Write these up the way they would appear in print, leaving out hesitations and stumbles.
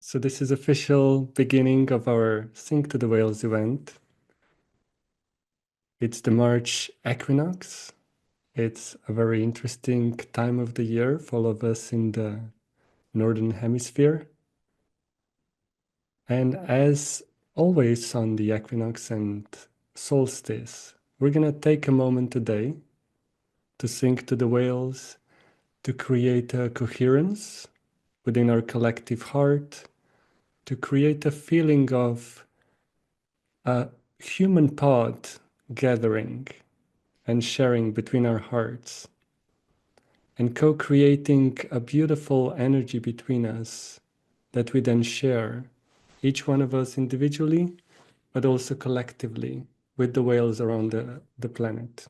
So this is official beginning of our Sync to the Whales event. It's the March Equinox. It's a very interesting time of the year for all of us in the Northern Hemisphere. And as always on the equinox and solstice, we're going to take a moment today to sync to the whales, to create a coherence within our collective heart, to create a feeling of a human pod gathering and sharing between our hearts and co-creating a beautiful energy between us that we then share, each one of us individually, but also collectively with the whales around the planet.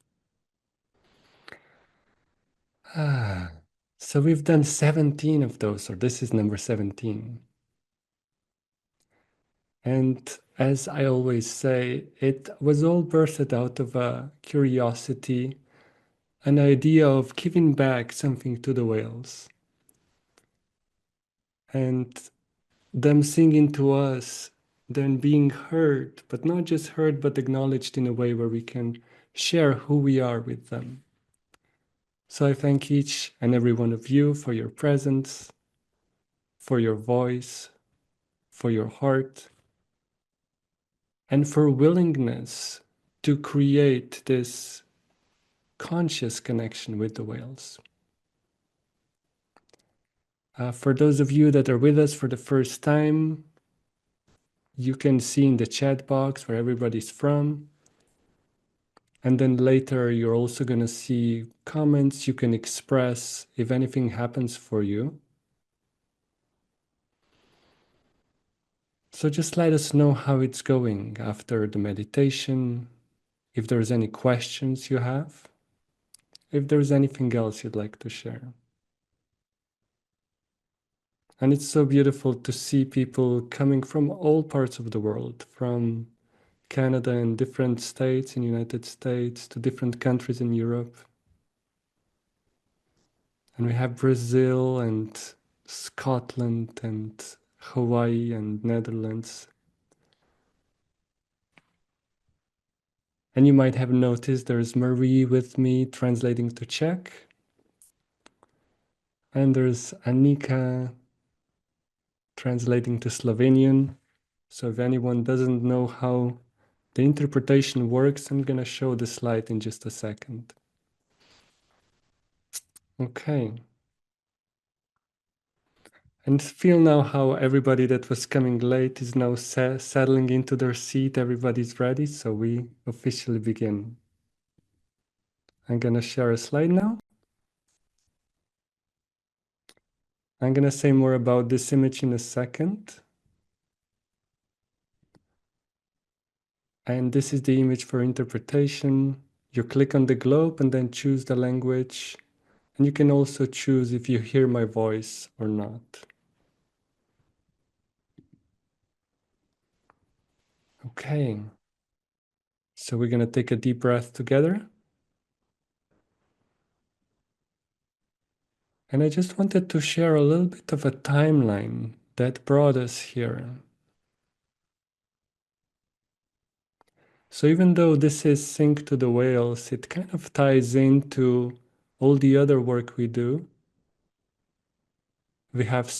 So we've done 17 of those, or this is number 17. And as I always say, it was all birthed out of a curiosity, an idea of giving back something to the whales. And them singing to us, then being heard, but not just heard, but acknowledged in a way where we can share who we are with them. So I thank each and every one of you for your presence, for your voice, for your heart, and for willingness to create this conscious connection with the whales. For those of you that are with us for the first time, you can see in the chat box where everybody's from. And then later you're also going to see comments you can express if anything happens for you. So just let us know how it's going after the meditation, if there's any questions you have, if there's anything else you'd like to share. And it's so beautiful to see people coming from all parts of the world, from Canada and different states in the United States to different countries in Europe. And we have Brazil and Scotland and Hawaii and Netherlands. And you might have noticed there's Marie with me translating to Czech. And there's Anika translating to Slovenian. So if anyone doesn't know how the interpretation works, I'm going to show the slide in just a second. Okay. And feel now how everybody that was coming late is now settling into their seat. Everybody's ready, so we officially begin. I'm going to share a slide now. I'm going to say more about this image in a second. And this is the image for interpretation. You click on the globe and then choose the language. And you can also choose if you hear my voice or not. Okay. So we're going to take a deep breath together. And I just wanted to share a little bit of a timeline that brought us here. So even though this is Sync to the Whales, it kind of ties into all the other work we do. We have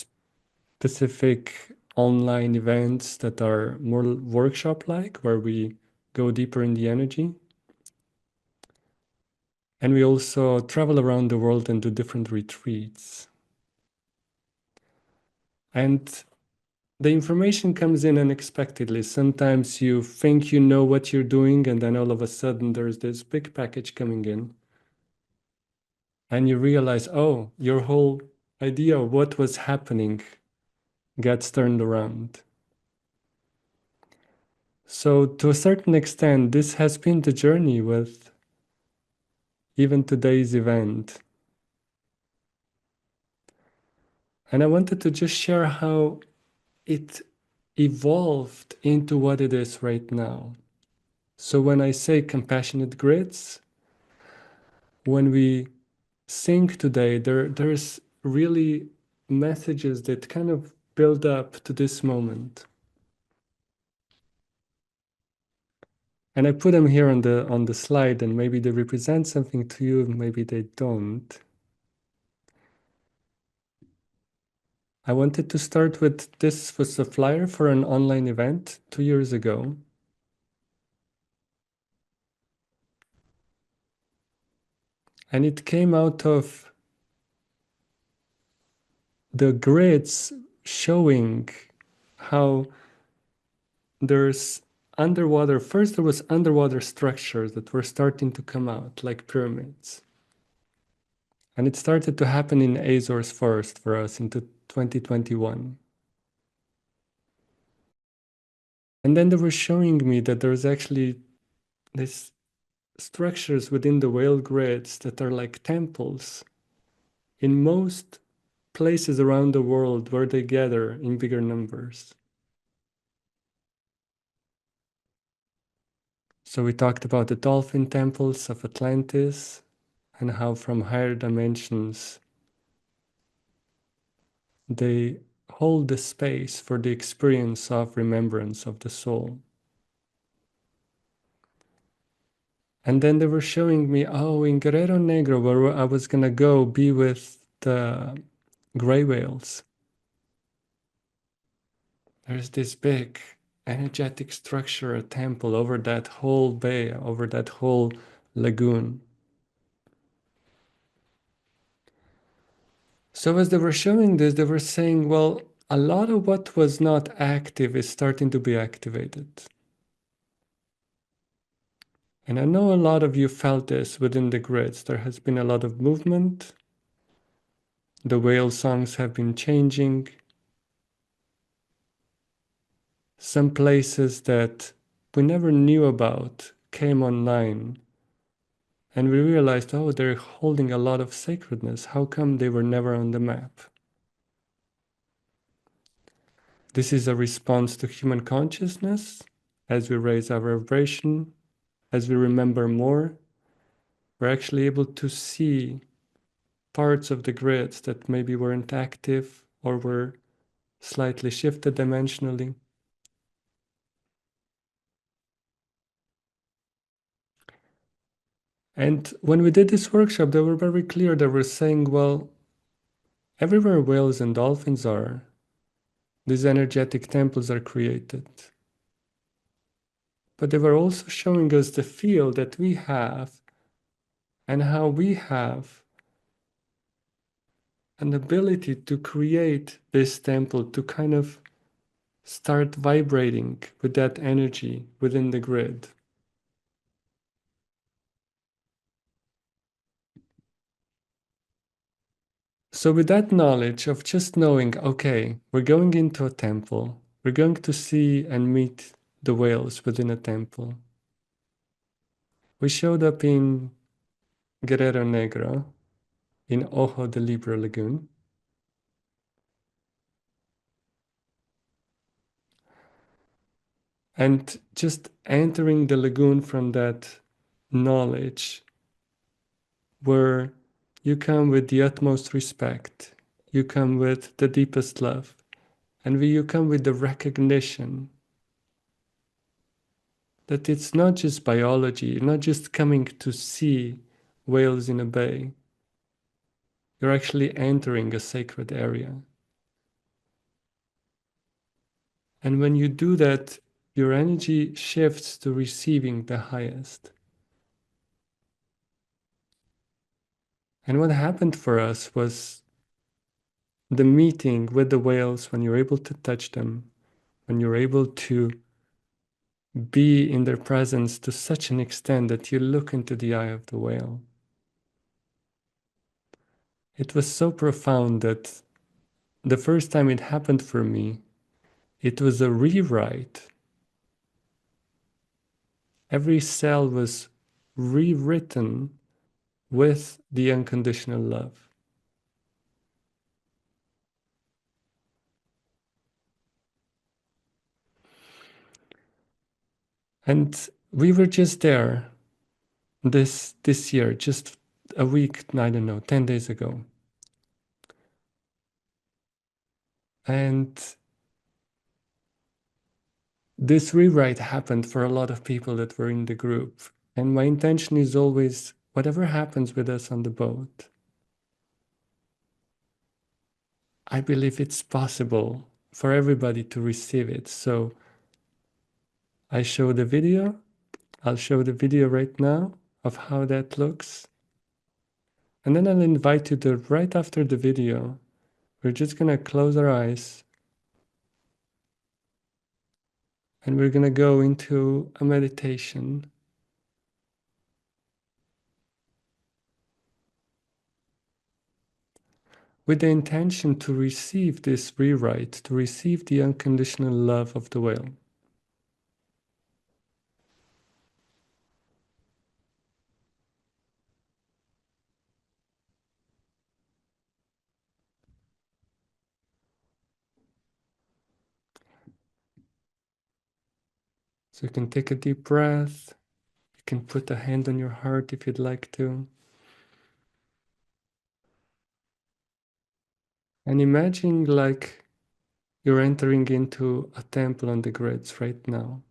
specific online events that are more workshop-like, where we go deeper in the energy. And we also travel around the world and do different retreats. And the information comes in unexpectedly. Sometimes you think you know what you're doing, and then all of a sudden there's this big package coming in. And you realize, oh, your whole idea of what was happening gets turned around. So to a certain extent, this has been the journey with even today's event. And I wanted to just share how it evolved into what it is right now. So when I say compassionate grids, when we sync today, there's really messages that kind of build up to this moment. And I put them here on the slide, and maybe they represent something to you, maybe they don't. I wanted to start with, this was a flyer for an online event 2 years ago. And it came out of the grids showing how there's underwater, first there was underwater structures that were starting to come out, like pyramids. And it started to happen in Azores first for us into 2021. And then they were showing me that there's actually these structures within the whale grids that are like temples in most places around the world where they gather in bigger numbers. So we talked about the dolphin temples of Atlantis and how from higher dimensions they hold the space for the experience of remembrance of the soul. And then they were showing me, oh, in Guerrero Negro, where I was gonna go be with the gray whales, there's this big energetic structure, a temple over that whole bay, over that whole lagoon. So as they were showing this, they were saying, well, a lot of what was not active is starting to be activated. And I know a lot of you felt this within the grids. There has been a lot of movement. The whale songs have been changing. Some places that we never knew about came online. And we realized, oh, they're holding a lot of sacredness. How come they were never on the map? This is a response to human consciousness. As we raise our vibration, as we remember more, we're actually able to see parts of the grids that maybe weren't active or were slightly shifted dimensionally. And when we did this workshop, they were very clear. They were saying, well, everywhere whales and dolphins are, these energetic temples are created. But they were also showing us the field that we have and how we have an ability to create this temple, to kind of start vibrating with that energy within the grid. So with that knowledge of just knowing, okay, we're going into a temple, we're going to see and meet the whales within a temple. We showed up in Guerrero Negro, in Ojo de Libro Lagoon. And just entering the lagoon from that knowledge, where you come with the utmost respect, you come with the deepest love, and you come with the recognition that it's not just biology, you're not just coming to see whales in a bay. You're actually entering a sacred area. And when you do that, your energy shifts to receiving the highest. And what happened for us was the meeting with the whales, when you're able to touch them, when you're able to be in their presence to such an extent that you look into the eye of the whale. It was so profound that the first time it happened for me, it was a rewrite. Every cell was rewritten with the unconditional love. And we were just there this year, just a week, I don't know, 10 days ago. And this rewrite happened for a lot of people that were in the group. And my intention is always, whatever happens with us on the boat, I believe it's possible for everybody to receive it. So I show the video. I'll show the video right now of how that looks. And then I'll invite you to, right after the video, we're just gonna close our eyes and we're gonna go into a meditation with the intention to receive this rewrite, to receive the unconditional love of the whale. So you can take a deep breath. You can put a hand on your heart if you'd like to. And imagine like you're entering into a temple on the grids right now.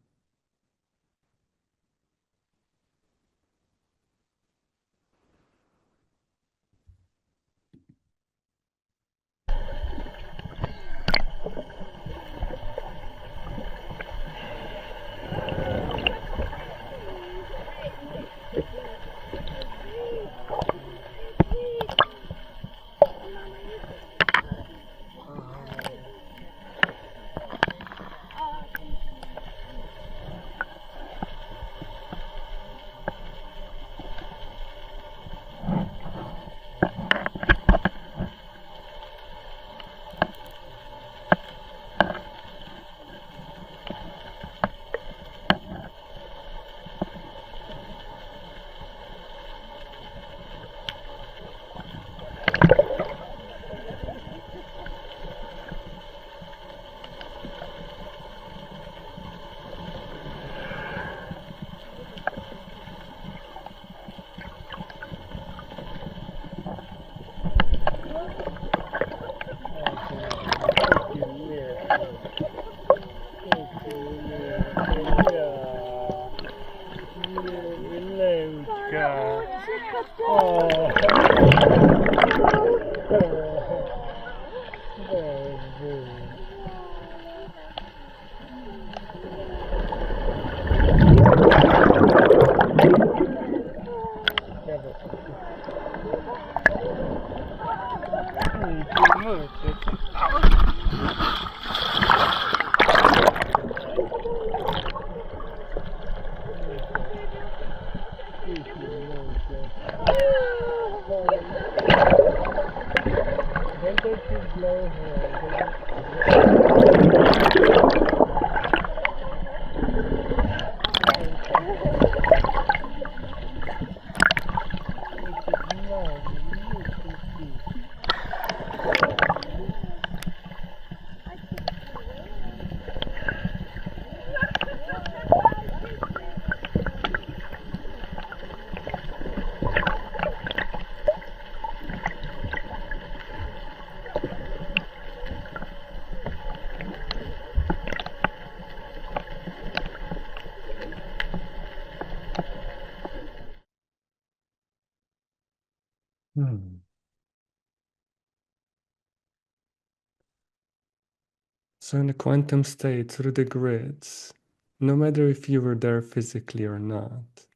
So in the quantum state, through the grids, no matter if you were there physically or not,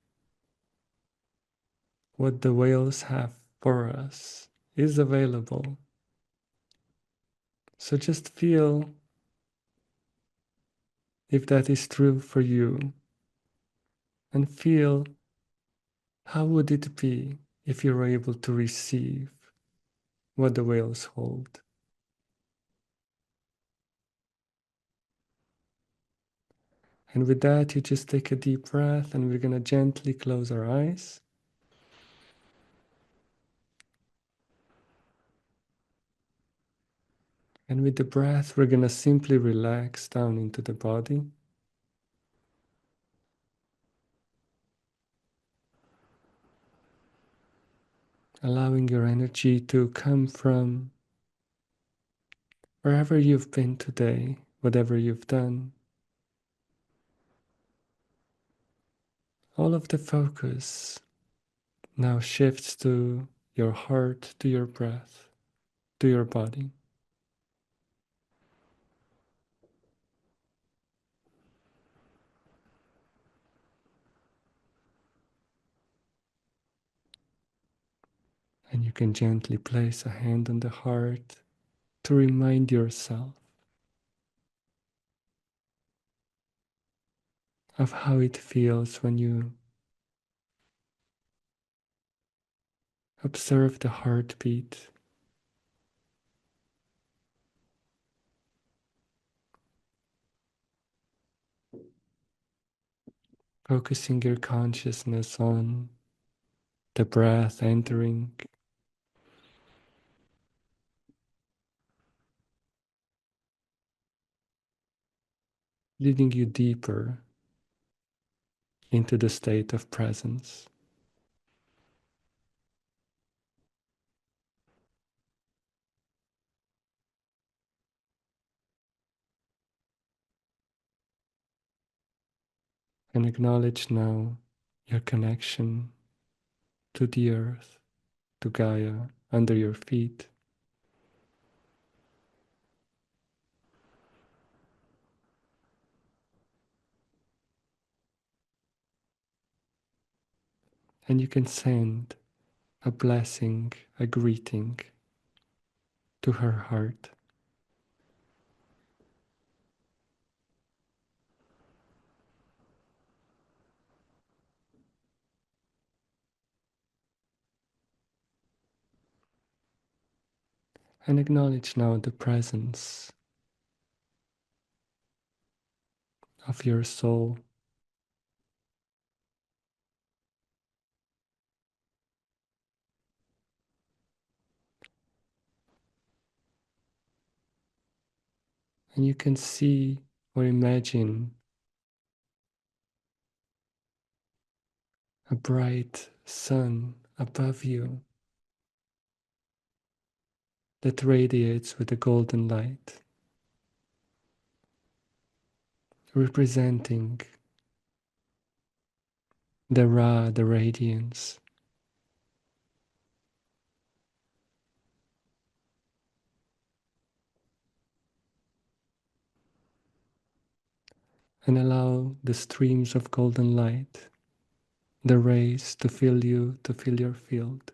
what the whales have for us is available. So just feel if that is true for you, and feel how would it be if you were able to receive what the whales hold. And with that, you just take a deep breath, and we're going to gently close our eyes. And with the breath, we're going to simply relax down into the body. Allowing your energy to come from Wherever you've been today, whatever you've done, all of the focus now shifts to your heart, to your breath, to your body. And you can gently place a hand on the heart to remind yourself of how it feels when you observe the heartbeat, focusing your consciousness on the breath entering, leading you deeper into the state of presence. And acknowledge now your connection to the earth, to Gaia under your feet. And you can send a blessing, a greeting to her heart. And acknowledge now the presence of your soul. And you can see or imagine a bright sun above you that radiates with a golden light, representing the Ra, the radiance. And allow the streams of golden light, the rays, to fill you, to fill your field.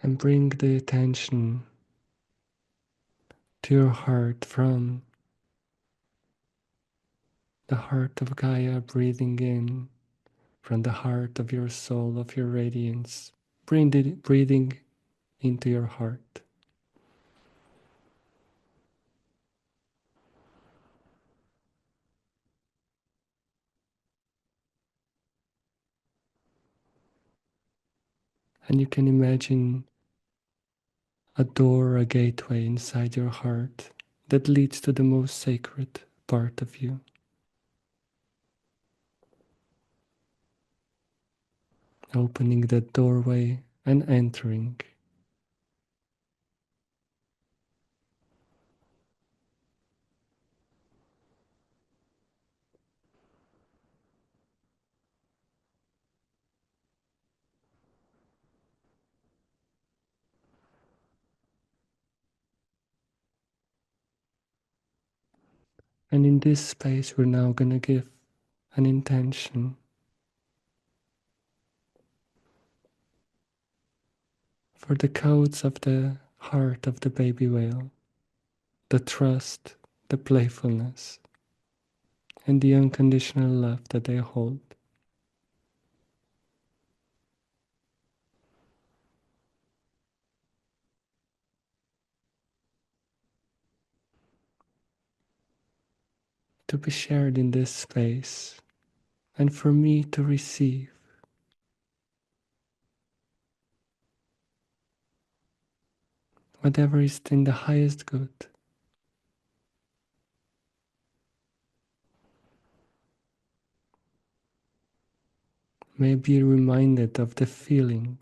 And bring the attention to your heart from the heart of Gaia, breathing in from the heart of your soul, of your radiance, breathing into your heart. And you can imagine a door, a gateway inside your heart that leads to the most sacred part of you. Opening that doorway and entering. And in this space, we're now going to give an intention for the codes of the heart of the baby whale, the trust, the playfulness, and the unconditional love that they hold. To be shared in this space and for me to receive whatever is in the highest good. May be reminded of the feeling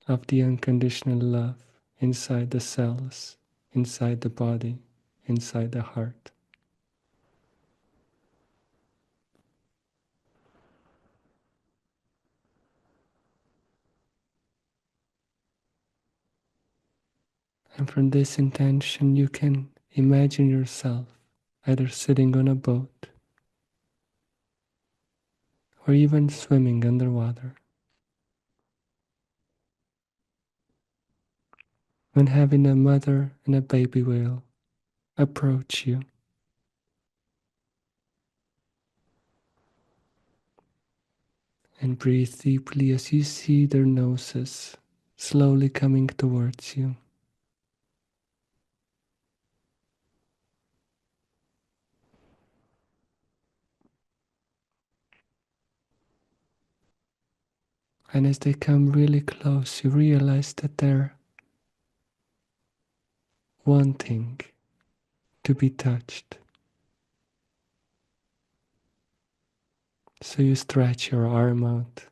of the unconditional love inside the cells, inside the body, inside the heart. And from this intention, you can imagine yourself either sitting on a boat or even swimming underwater, when having a mother and a baby whale approach you, and breathe deeply as you see their noses slowly coming towards you. And as they come really close, you realize that they're wanting to be touched. So you stretch your arm out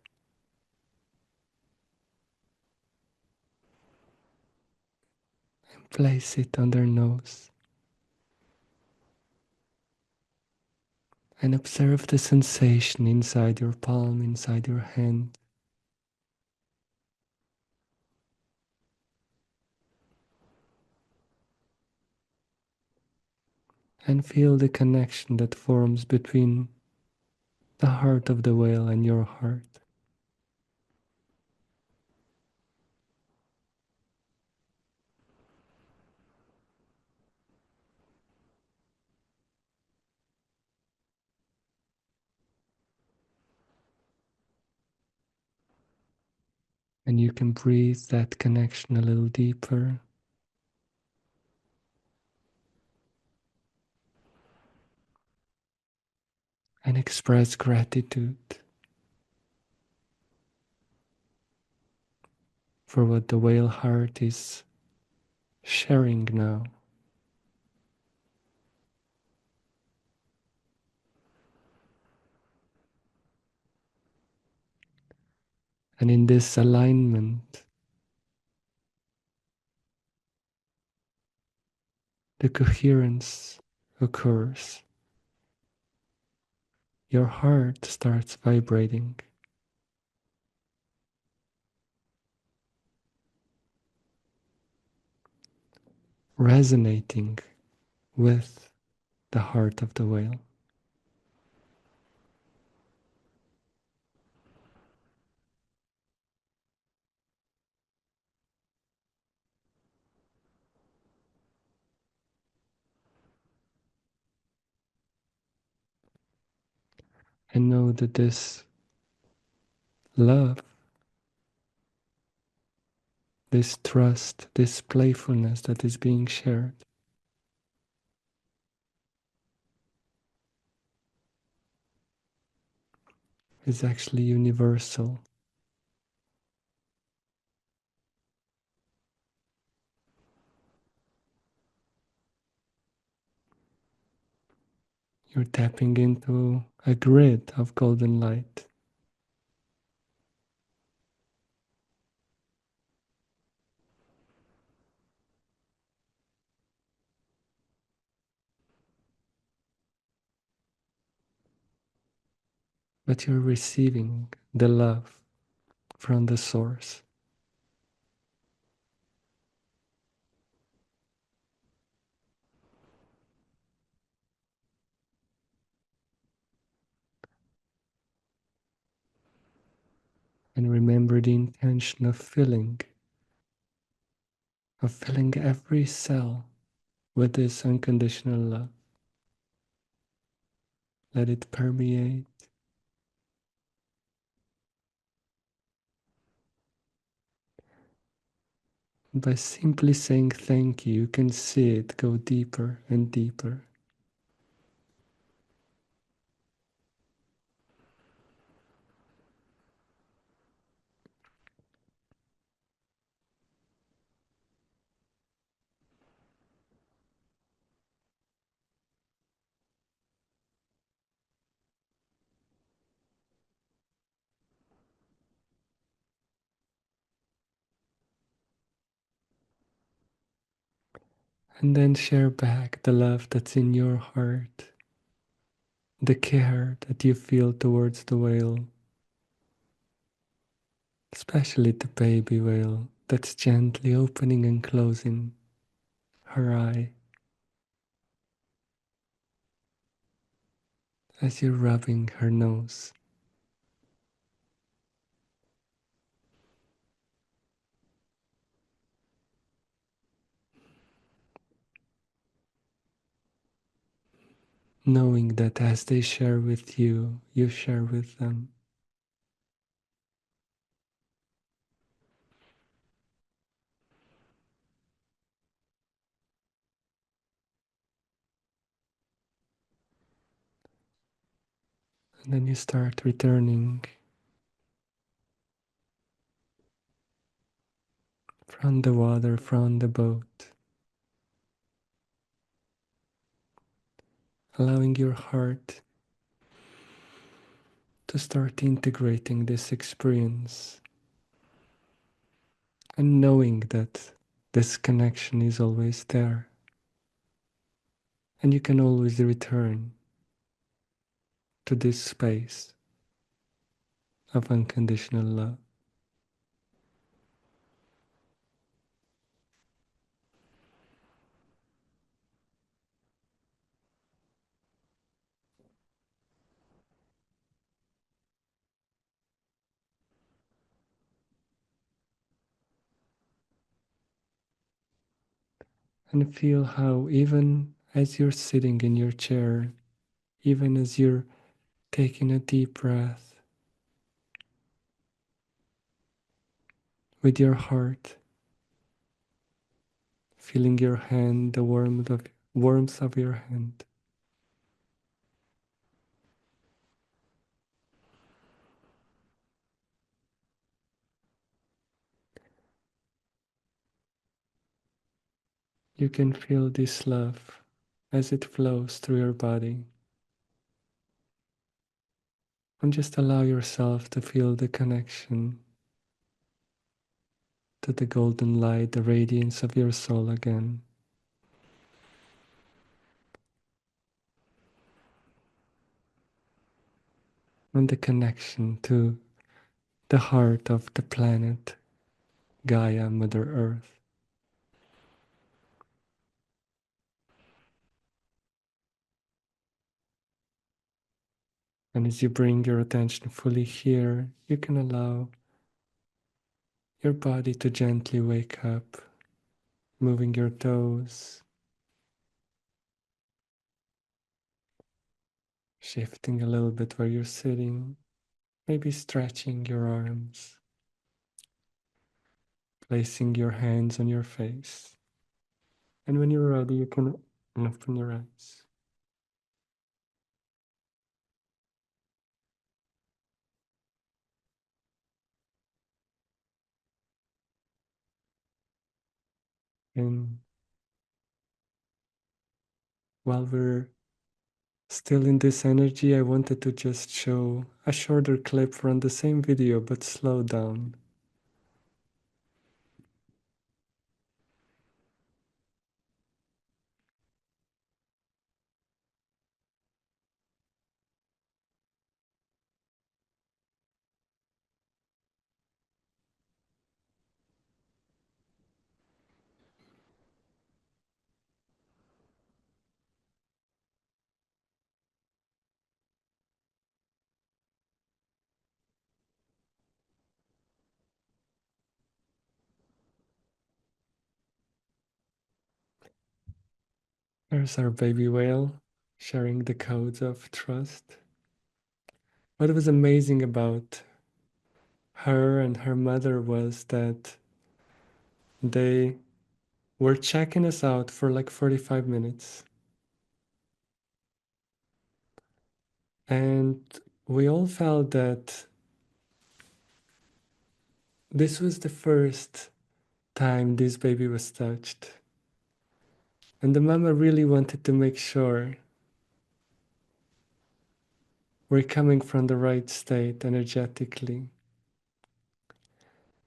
and place it on their nose and observe the sensation inside your palm, inside your hand. And feel the connection that forms between the heart of the whale and your heart. And you can breathe that connection a little deeper and express gratitude for what the whale heart is sharing now. And in this alignment, the coherence occurs. Your heart starts vibrating, resonating with the heart of the whale. And know that this love, this trust, this playfulness that is being shared is actually universal. You're tapping into a grid of golden light. But you're receiving the love from the source. And remember the intention of filling every cell with this unconditional love. Let it permeate. By simply saying thank you, you can see it go deeper and deeper. And then share back the love that's in your heart, the care that you feel towards the whale, especially the baby whale that's gently opening and closing her eye as you're rubbing her nose. Knowing that as they share with you, you share with them. And then you start returning from the water, from the boat, allowing your heart to start integrating this experience and knowing that this connection is always there and you can always return to this space of unconditional love. And feel how even as you're sitting in your chair, even as you're taking a deep breath with your heart, feeling your hand, the warmth of your hand, you can feel this love as it flows through your body. And just allow yourself to feel the connection to the golden light, the radiance of your soul again. And the connection to the heart of the planet, Gaia, Mother Earth. And as you bring your attention fully here, you can allow your body to gently wake up, moving your toes, shifting a little bit where you're sitting, maybe stretching your arms, placing your hands on your face. And when you're ready, you can open your eyes. And while we're still in this energy, I wanted to just show a shorter clip from the same video, but slow down. There's our baby whale sharing the codes of trust. What was amazing about her and her mother was that they were checking us out for like 45 minutes. And we all felt that this was the first time this baby was touched. And the mama really wanted to make sure we're coming from the right state energetically.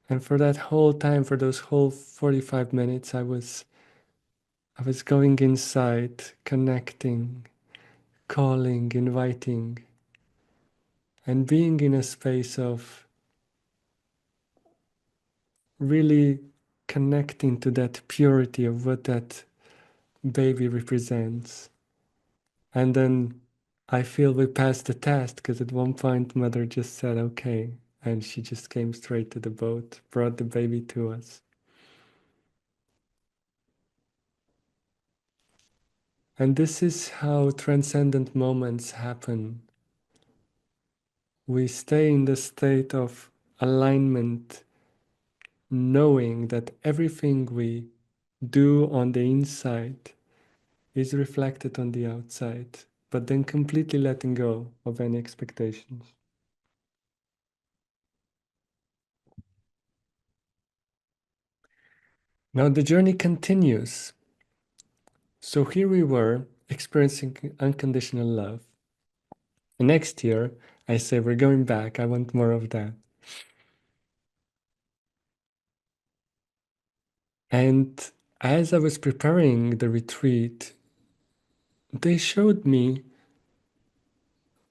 And for that whole time, for those whole 45 minutes, I was I was going inside, connecting, calling, inviting, and being in a space of really connecting to that purity of what that baby represents. And then I feel we passed the test because at one point mother just said, okay. And she just came straight to the boat, brought the baby to us. And this is how transcendent moments happen. We stay in the state of alignment, knowing that everything we do on the inside is reflected on the outside, but then completely letting go of any expectations. Now the journey continues. So here we were experiencing unconditional love. And next year, I say, we're going back. I want more of that. And as I was preparing the retreat, they showed me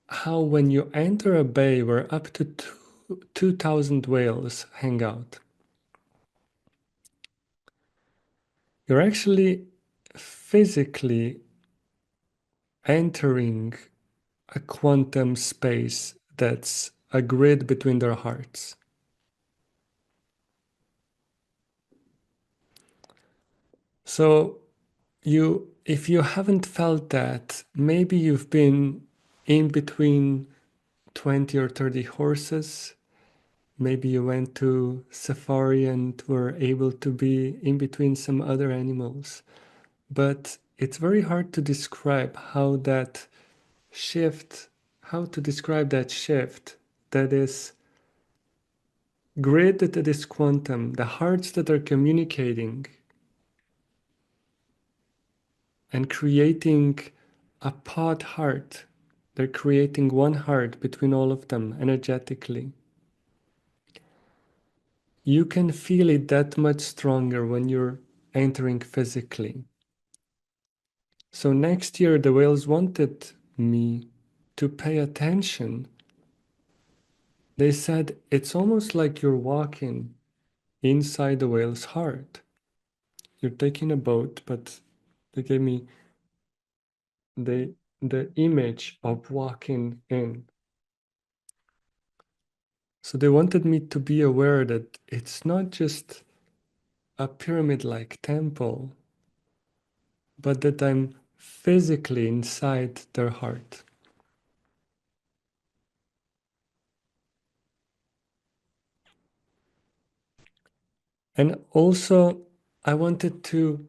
how when you enter a bay where up to 2,000 whales hang out, you're actually physically entering a quantum space that's a grid between their hearts. So if you haven't felt that, maybe you've been in between 20 or 30 horses. Maybe you went to safari and were able to be in between some other animals. But it's very hard to describe how that shift, how to describe that shift that is grid, that is quantum, the hearts that are communicating and creating a pod heart. They're creating one heart between all of them energetically. You can feel it that much stronger when you're entering physically. So next year, the whales wanted me to pay attention. They said, it's almost like you're walking inside the whale's heart. You're taking a boat, but they gave me the image of walking in. So they wanted me to be aware that it's not just a pyramid-like temple, but that I'm physically inside their heart. And also, I wanted to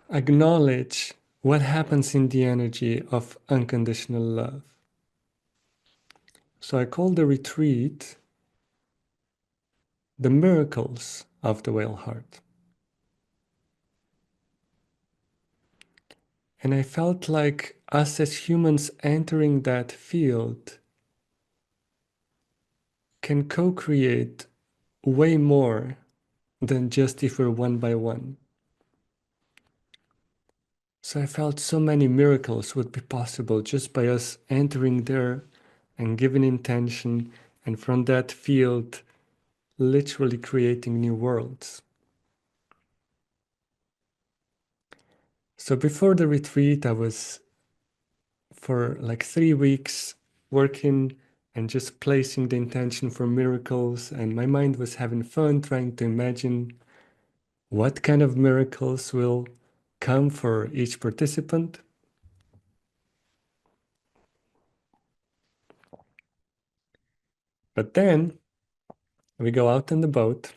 acknowledge what happens in the energy of unconditional love. So I call the retreat the miracles of the whale heart. And I felt like us as humans entering that field can co-create way more than just if we're one by one. So I felt so many miracles would be possible just by us entering there and giving intention, and from that field, literally creating new worlds. So before the retreat, I was for like 3 weeks working and just placing the intention for miracles, and my mind was having fun trying to imagine what kind of miracles will come for each participant. But then we go out on the boat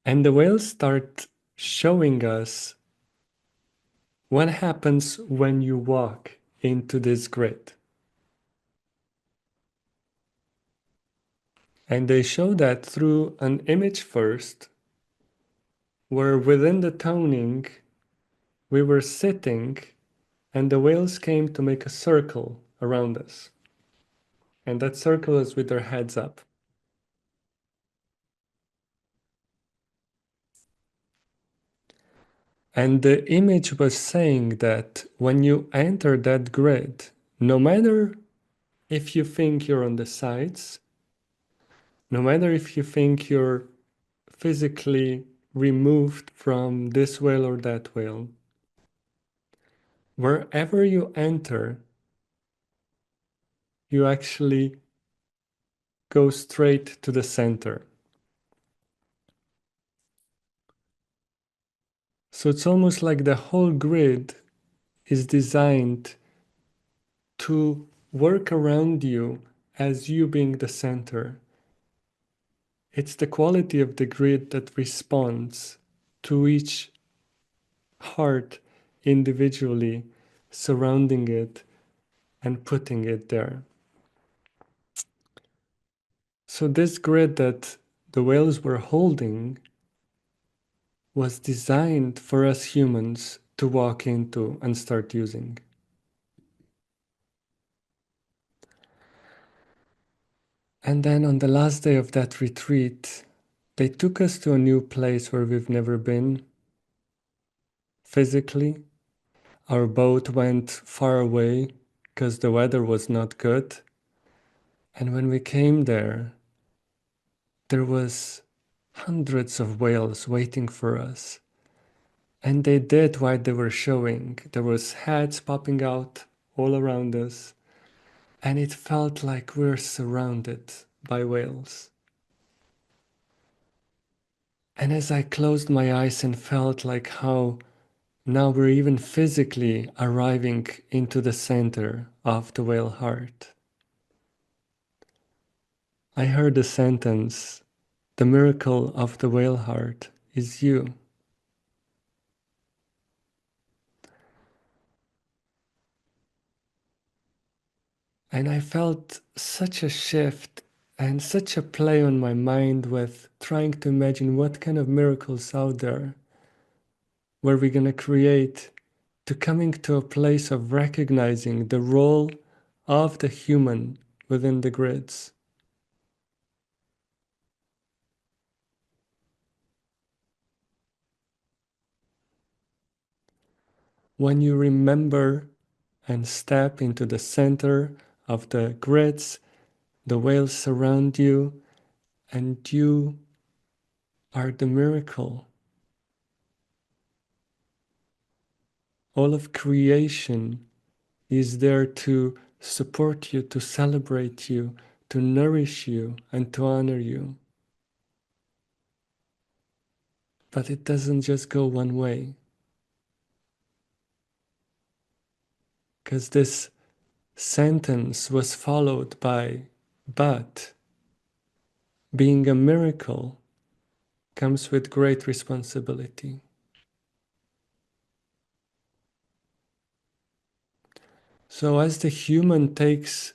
and the whales start showing us what happens when you walk into this grid. And they show that through an image first, where within the toning, we were sitting and the whales came to make a circle around us. And that circle is with their heads up. And the image was saying that when you enter that grid, no matter if you think you're on the sides, no matter if you think you're physically removed from this whale or that whale, wherever you enter, you actually go straight to the center. So it's almost like the whole grid is designed to work around you as you being the center. It's the quality of the grid that responds to each heart individually, surrounding it and putting it there. So this grid that the whales were holding was designed for us humans to walk into and start using. And then on the last day of that retreat, they took us to a new place where we've never been physically. Our boat went far away because the weather was not good. And when we came there was hundreds of whales waiting for us. And they did what they were showing. There was heads popping out all around us. And it felt like we're surrounded by whales. And as I closed my eyes and felt like how now we're even physically arriving into the center of the whale heart, I heard the sentence, "The miracle of the whale heart is you." And I felt such a shift and such a play on my mind with trying to imagine what kind of miracles out there were we going to create, to coming to a place of recognizing the role of the human within the grids. When you remember and step into the center of the grids, the whales surround you, and you are the miracle. All of creation is there to support you, to celebrate you, to nourish you, and to honor you. But it doesn't just go one way. Because this sentence was followed by, but being a miracle comes with great responsibility. So as the human takes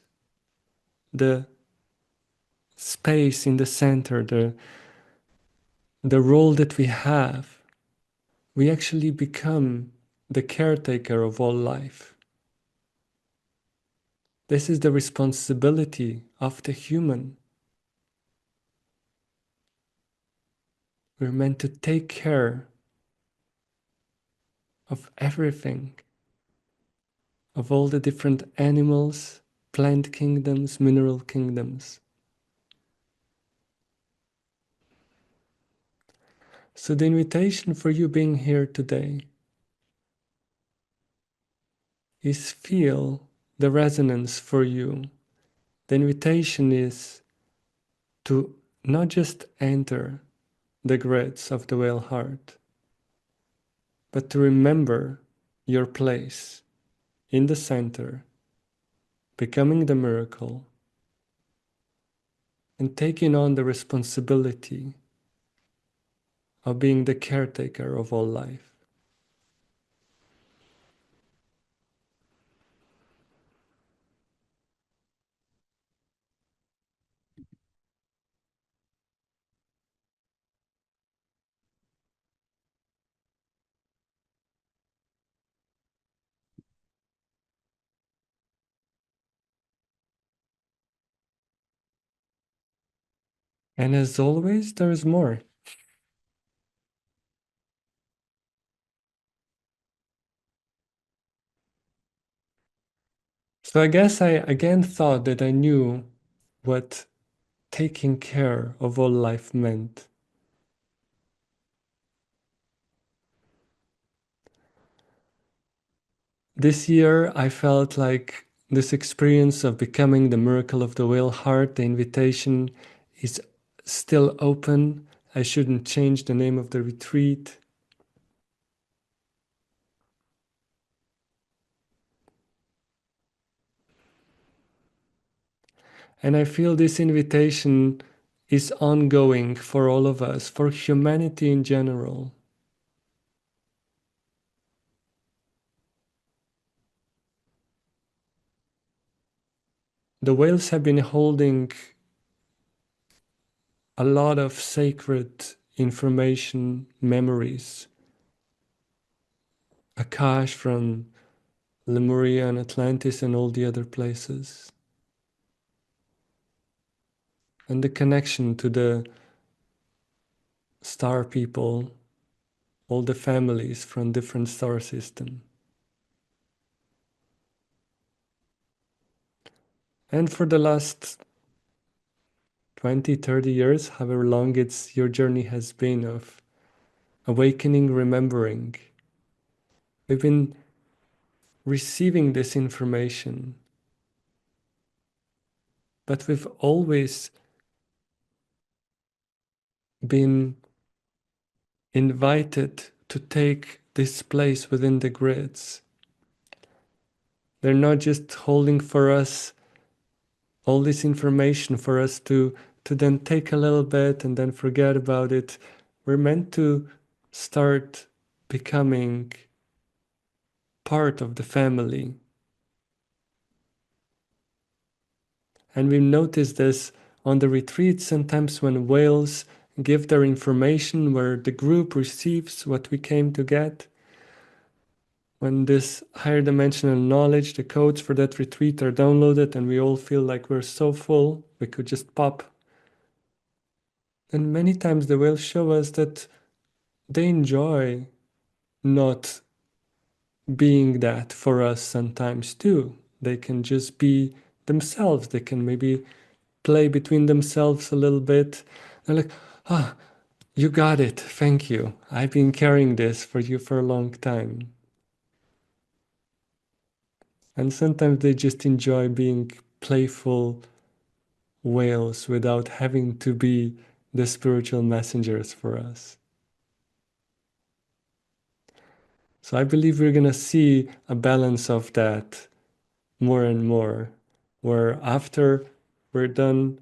the space in the center, the role that we have, we actually become the caretaker of all life. This is the responsibility of the human. We're meant to take care of everything, of all the different animals, plant kingdoms, mineral kingdoms. So the invitation for you being here today is feel the resonance for you. The invitation is to not just enter the grids of the whale heart, but to remember your place in the center, becoming the miracle, and taking on the responsibility of being the caretaker of all life. And as always, there is more. So I guess I again thought that I knew what taking care of all life meant. This year, I felt like this experience of becoming the miracle of the whale heart, the invitation is still open. I shouldn't change the name of the retreat. And I feel this invitation is ongoing for all of us, for humanity in general. The whales have been holding a lot of sacred information, memories, Akash from Lemuria and Atlantis and all the other places. And the connection to the star people, all the families from different star system. And for the last 20, 30 years, however long your journey has been of awakening, remembering, we've been receiving this information, but we've always been invited to take this place within the grids. They're not just holding for us all this information for us to then take a little bit and then forget about it. We're meant to start becoming part of the family. And we notice this on the retreats sometimes when whales give their information where the group receives what we came to get. When this higher dimensional knowledge, the codes for that retreat are downloaded and we all feel like we're so full, we could just pop. And many times the whales show us that they enjoy not being that for us sometimes too. They can just be themselves. They can maybe play between themselves a little bit. They're like, ah, you got it. Thank you. I've been carrying this for you for a long time. And sometimes they just enjoy being playful whales without having to be the spiritual messengers for us. So I believe we're going to see a balance of that more and more, where after we're done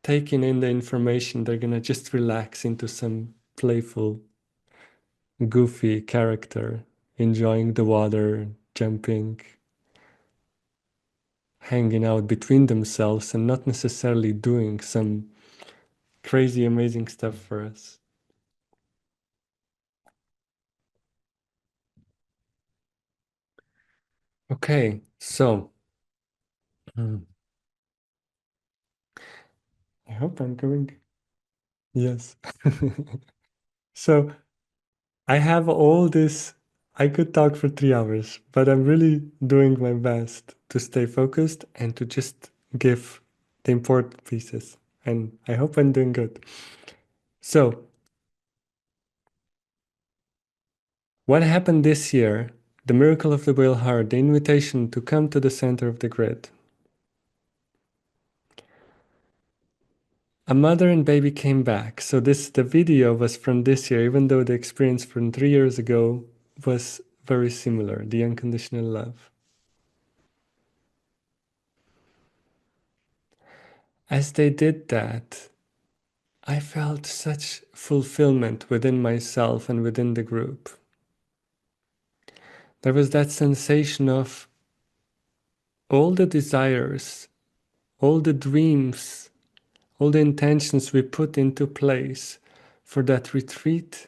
taking in the information, they're going to just relax into some playful, goofy character, enjoying the water, jumping, hanging out between themselves, and not necessarily doing some crazy, amazing stuff for us. Okay, so I hope I'm going. Yes. So I have all this. I could talk for 3 hours, but I'm really doing my best to stay focused and to just give the important pieces. And I hope I'm doing good. So, what happened this year? The miracle of the whale heart, the invitation to come to the center of the grid. A mother and baby came back. So the video was from this year, even though the experience from 3 years ago was very similar, the unconditional love. As they did that, I felt such fulfillment within myself and within the group. There was that sensation of all the desires, all the dreams, all the intentions we put into place for that retreat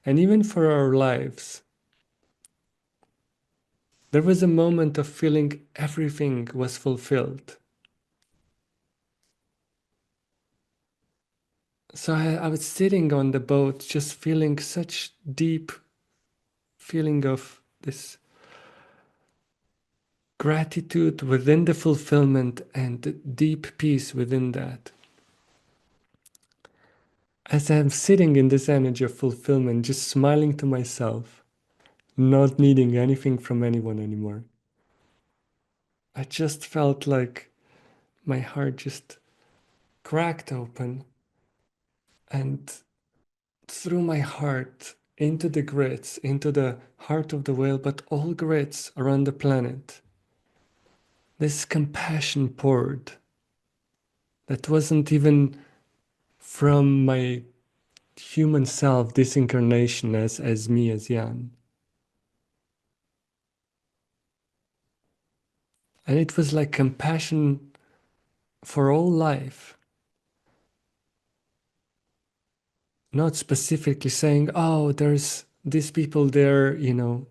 and even for our lives. There was a moment of feeling everything was fulfilled. So I was sitting on the boat just feeling such deep feeling of this gratitude within the fulfillment and the deep peace within that. As I'm sitting in this energy of fulfillment, just smiling to myself, not needing anything from anyone anymore, I just felt like my heart just cracked open, and through my heart into the grids, into the heart of the whale, but all grids around the planet, this compassion poured that wasn't even from my human self, this incarnation as me, as Jan. And it was like compassion for all life, not specifically saying, oh, there's these people there, you know,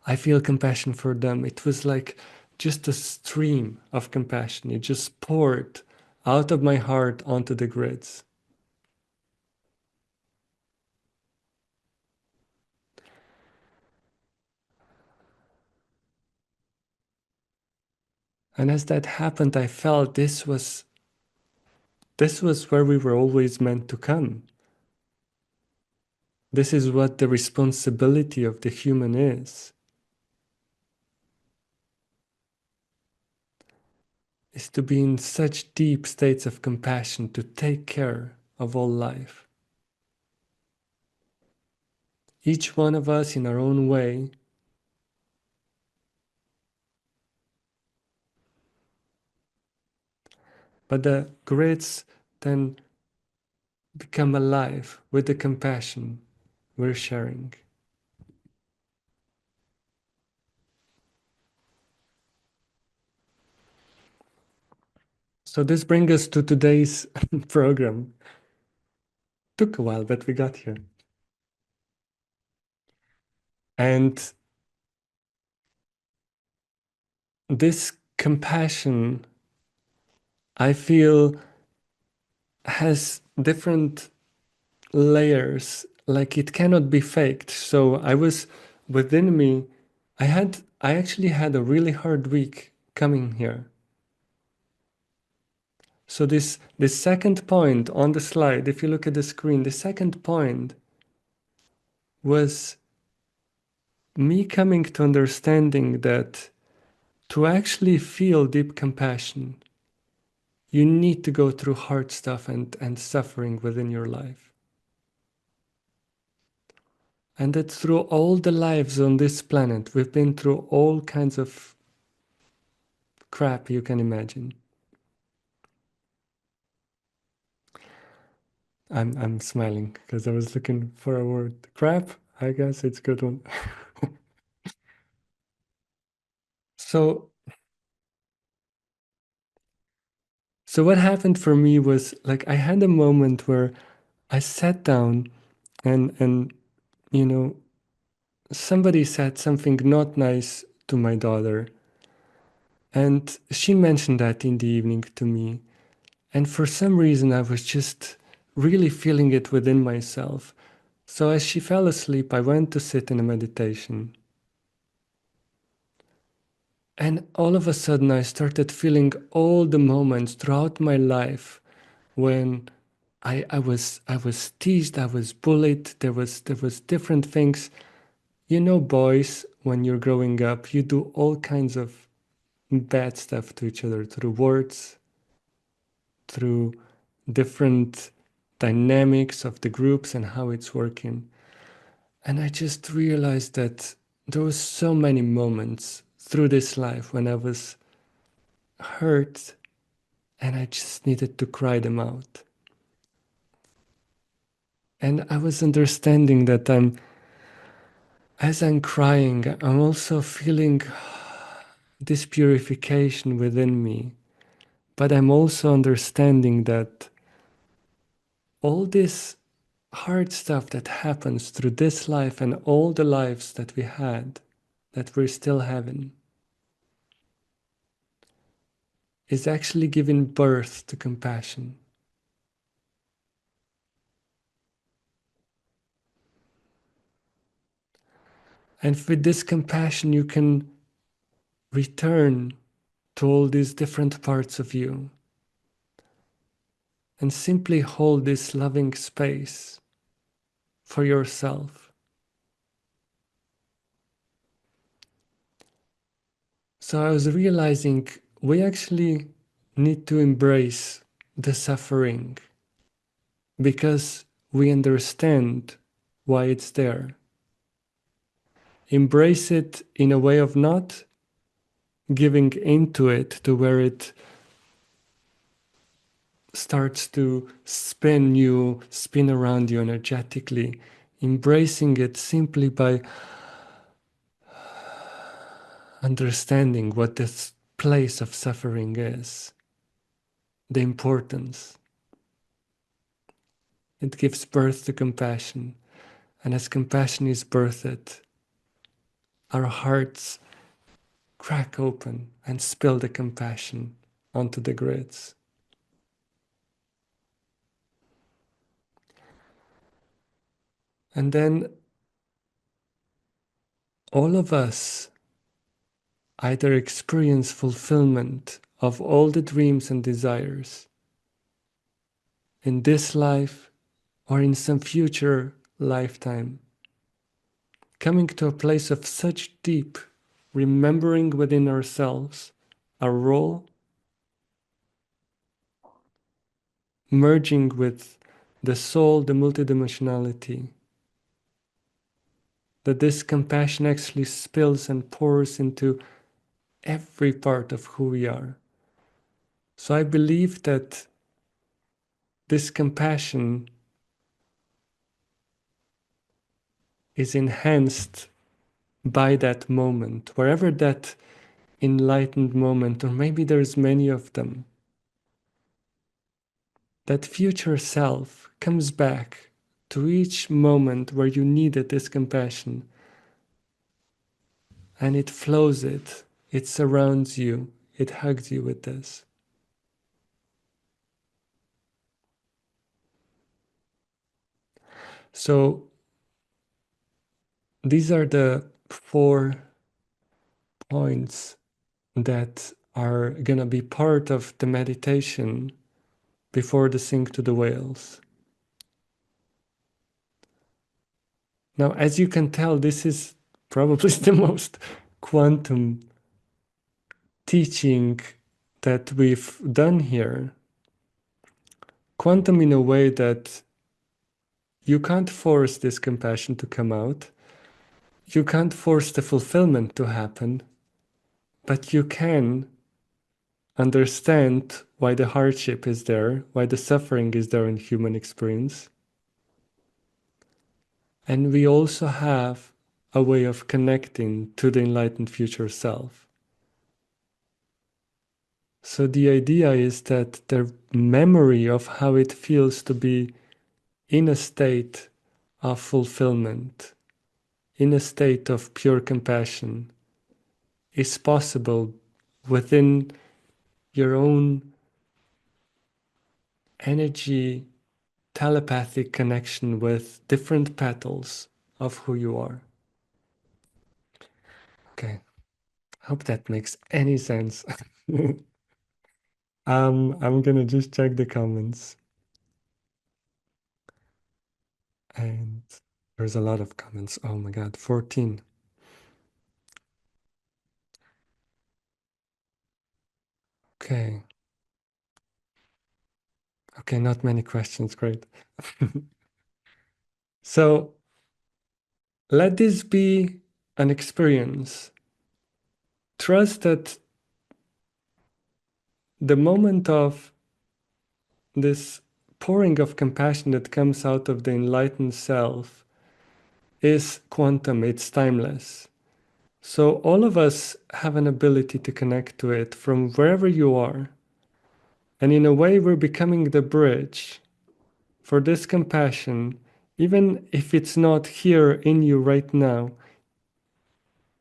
I feel compassion for them. It was like just a stream of compassion. It just poured out of my heart onto the grids. And as that happened, I felt this was where we were always meant to come. This is what the responsibility of the human is to be in such deep states of compassion, to take care of all life. Each one of us in our own way, but the grids then become alive with the compassion we're sharing. So this brings us to today's program. Took a while, but we got here. And this compassion, I feel, has different layers, like it cannot be faked. So I was within me, I actually had a really hard week coming here. So this second point on the slide, if you look at the screen, the second point was me coming to understanding that to actually feel deep compassion, you need to go through hard stuff and suffering within your life. And that through all the lives on this planet, we've been through all kinds of crap you can imagine. I'm smiling because I was looking for a word. Crap, I guess it's a good one. So what happened for me was like I had a moment where I sat down and you know, somebody said something not nice to my daughter, and she mentioned that in the evening to me. And for some reason, I was just really feeling it within myself. So as she fell asleep, I went to sit in a meditation. And all of a sudden, I started feeling all the moments throughout my life when I was teased, I was bullied. There was different things. You know, boys, when you're growing up, you do all kinds of bad stuff to each other through words, through different dynamics of the groups and how it's working. And I just realized that there was so many moments through this life when I was hurt and I just needed to cry them out. And I was understanding that as I'm crying, I'm also feeling this purification within me. But I'm also understanding that all this hard stuff that happens through this life and all the lives that we had, that we're still having, is actually giving birth to compassion. And with this compassion, you can return to all these different parts of you and simply hold this loving space for yourself. So I was realizing we actually need to embrace the suffering because we understand why it's there. Embrace it in a way of not giving into it to where it starts to spin around you energetically. Embracing it simply by understanding what this place of suffering is, the importance. It gives birth to compassion. And as compassion is birthed, our hearts crack open and spill the compassion onto the grids. And then all of us either experience fulfillment of all the dreams and desires in this life or in some future lifetime, coming to a place of such deep remembering within ourselves our role, merging with the soul, the multidimensionality, that this compassion actually spills and pours into every part of who we are. So I believe that this compassion is enhanced by that moment, wherever that enlightened moment, or maybe there's many of them, that future self comes back to each moment where you needed this compassion, and it flows it surrounds you, it hugs you with this. So these are the 4 points that are going to be part of the meditation before the sync to the whales. Now, as you can tell, this is probably the most quantum teaching that we've done here. Quantum in a way that you can't force this compassion to come out. You can't force the fulfillment to happen, but you can understand why the hardship is there, why the suffering is there in human experience. And we also have a way of connecting to the enlightened future self. So the idea is that the memory of how it feels to be in a state of fulfillment, in a state of pure compassion, is possible within your own energy, telepathic connection with different petals of who you are. Okay, hope that makes any sense. I'm gonna just check the comments. And there's a lot of comments. Oh my God, 14. Okay. Okay, not many questions. Great. So let this be an experience. Trust that the moment of this pouring of compassion that comes out of the enlightened self is quantum, it's timeless. So all of us have an ability to connect to it from wherever you are. And in a way, we're becoming the bridge for this compassion, even if it's not here in you right now.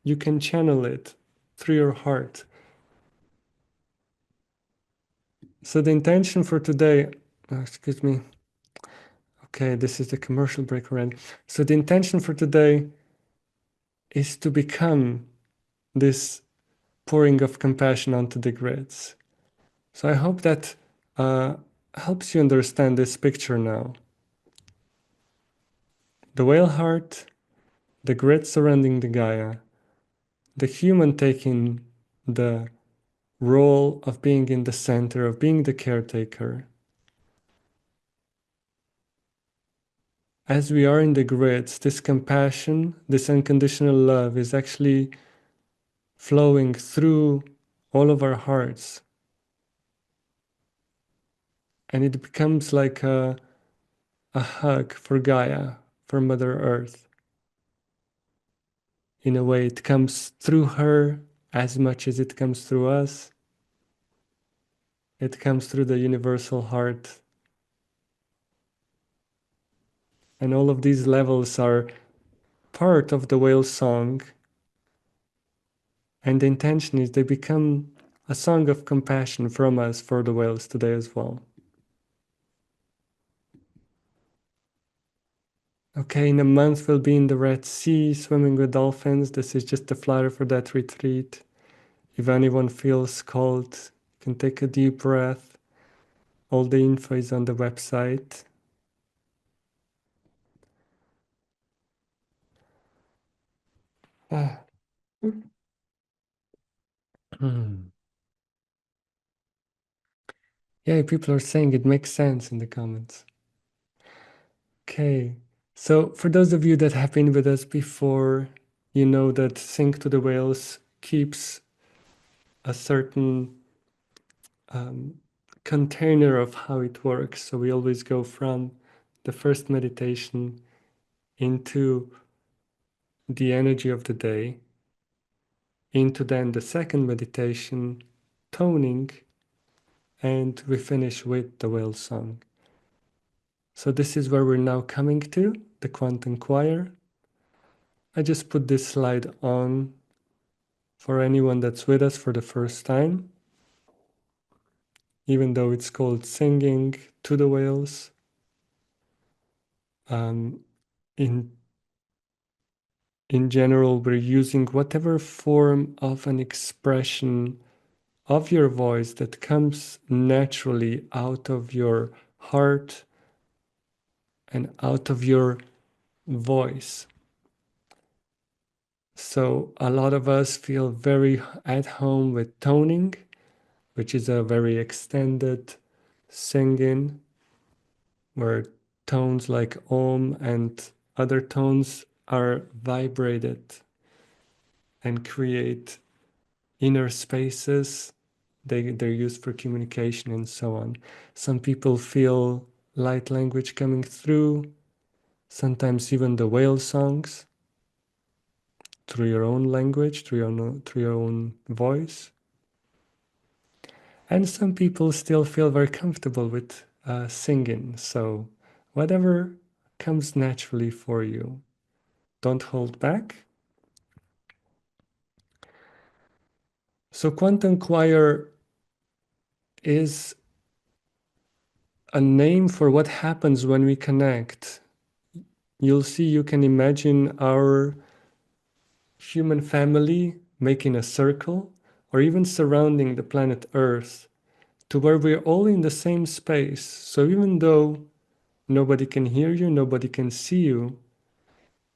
You can channel it through your heart. So the intention for today, excuse me. Okay, this is the commercial break already. So the intention for today is to become this pouring of compassion onto the grids. So I hope that helps you understand this picture now. The whale heart, the grid surrounding the Gaia, the human taking the role of being in the center, of being the caretaker. As we are in the grids, this compassion, this unconditional love is actually flowing through all of our hearts. And it becomes like a hug for Gaia, for Mother Earth. In a way, it comes through her as much as it comes through us. It comes through the universal heart. And all of these levels are part of the whale song. And the intention is they become a song of compassion from us for the whales today as well. Okay, in a month we'll be in the Red Sea swimming with dolphins. This is just a flyer for that retreat. If anyone feels called, you can take a deep breath. All the info is on the website. Ah. Yeah, people are saying it makes sense in the comments. Okay, so for those of you that have been with us before, you know that Sync to the Whales keeps a certain container of how it works. So we always go from the first meditation into the energy of the day, into then the second meditation, toning, and we finish with the whale song. So this is where we're now coming to, the quantum choir. I just put this slide on for anyone that's with us for the first time, even though it's called Singing to the Whales. In general, we're using whatever form of an expression of your voice that comes naturally out of your heart and out of your voice. So a lot of us feel very at home with toning, which is a very extended singing, where tones like Om and other tones are vibrated and create inner spaces. They're used for communication and so on. Some people feel light language coming through, sometimes even the whale songs through your own language, through your own voice. And some people still feel very comfortable with singing. So whatever comes naturally for you, don't hold back. So quantum choir is a name for what happens when we connect. You'll see, you can imagine our human family making a circle or even surrounding the planet Earth to where we're all in the same space. So even though nobody can hear you, nobody can see you,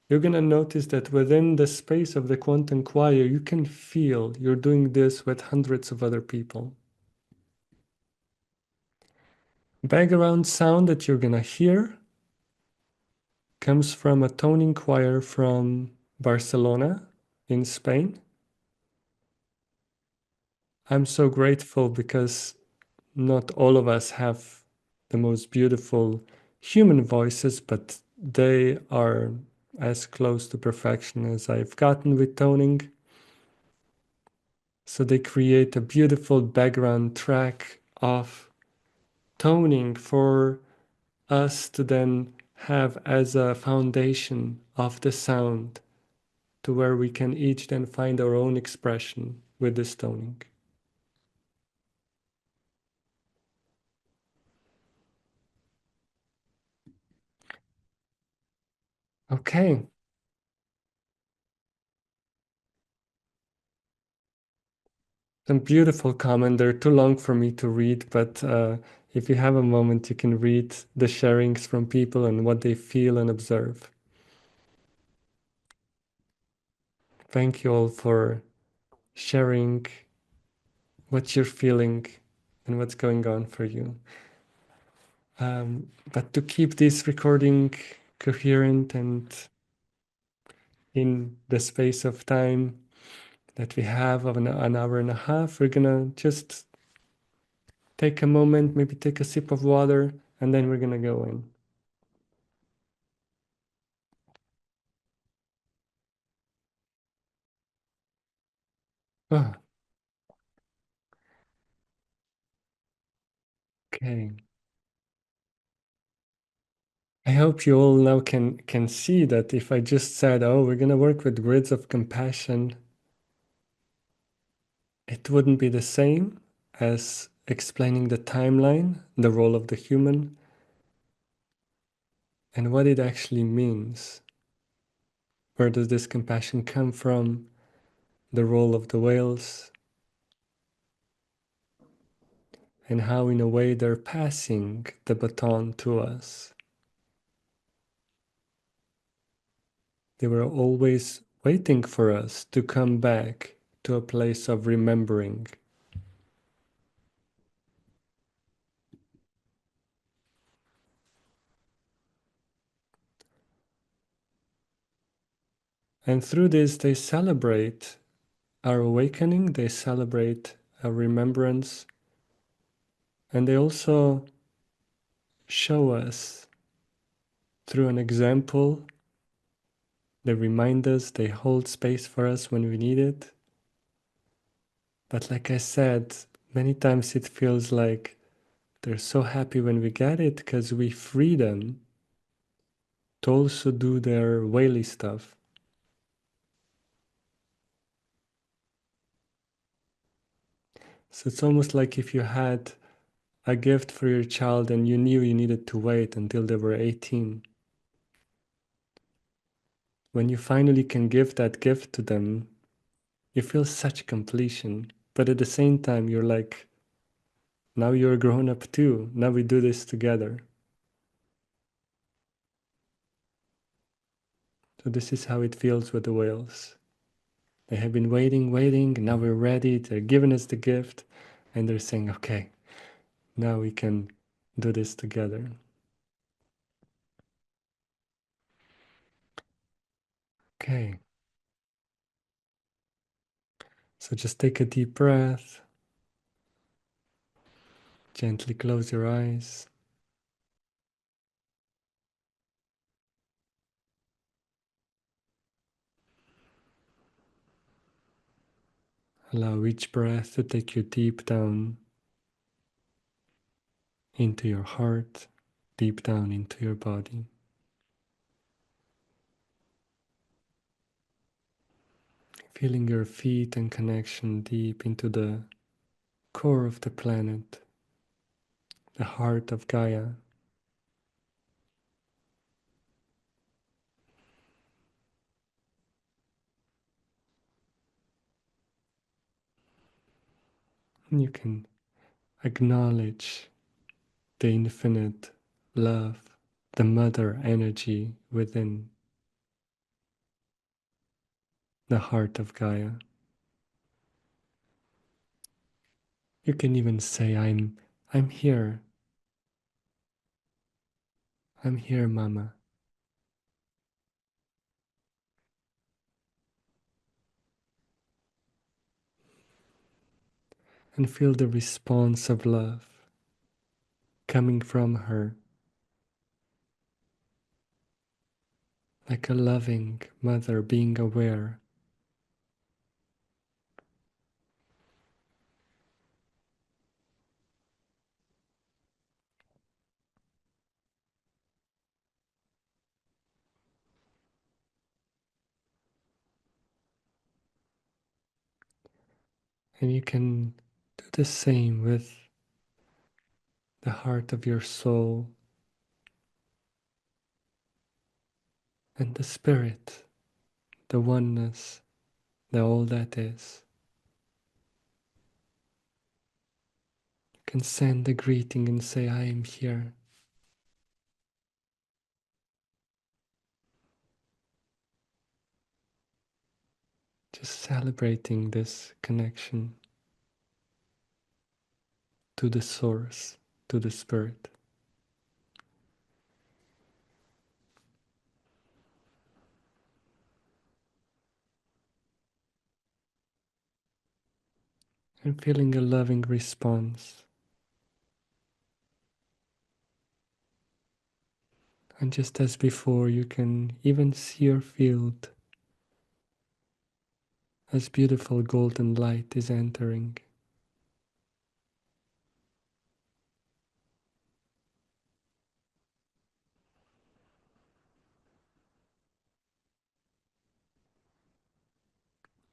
you're going to notice that within the space of the quantum choir, you can feel you're doing this with hundreds of other people. Background sound that you're going to hear comes from a toning choir from Barcelona in Spain. I'm so grateful because not all of us have the most beautiful human voices, but they are as close to perfection as I've gotten with toning. So they create a beautiful background track of toning for us to then have as a foundation of the sound, to where we can each then find our own expression with this toning. Okay. Some beautiful comment. They're too long for me to read, but if you have a moment, you can read the sharings from people and what they feel and observe. Thank you all for sharing what you're feeling and what's going on for you. But to keep this recording coherent and in the space of time that we have of an hour and a half, we're gonna just take a moment, maybe take a sip of water, and then we're gonna go in. Ah, okay. I hope you all now can see that if I just said, oh, we're gonna work with grids of compassion, it wouldn't be the same as explaining the timeline, the role of the human, and what it actually means. Where does this compassion come from? The role of the whales, and how in a way they're passing the baton to us. They were always waiting for us to come back to a place of remembering. And through this, they celebrate our awakening, they celebrate our remembrance, and they also show us through an example. They remind us, they hold space for us when we need it. But like I said, many times it feels like they're so happy when we get it because we free them to also do their whaley stuff. So it's almost like if you had a gift for your child and you knew you needed to wait until they were 18. When you finally can give that gift to them, you feel such completion. But at the same time, you're like, now you're grown up too. Now we do this together. So this is how it feels with the whales. They have been waiting, waiting, now we're ready. They're giving us the gift and they're saying, okay, now we can do this together. Okay. So just take a deep breath. Gently close your eyes. Allow each breath to take you deep down into your heart, deep down into your body. Feeling your feet and connection deep into the core of the planet, the heart of Gaia. And you can acknowledge the infinite love, the mother energy within the heart of Gaia. You can even say, I'm here. I'm here, Mama. And feel the response of love coming from her, like a loving mother being aware. And you can do the same with the heart of your soul and the spirit, the oneness, the all that is. can send a greeting and say, I am here. Just celebrating this connection to the source, to the spirit. And feeling a loving response. And just as before, you can even see or feel as beautiful golden light is entering.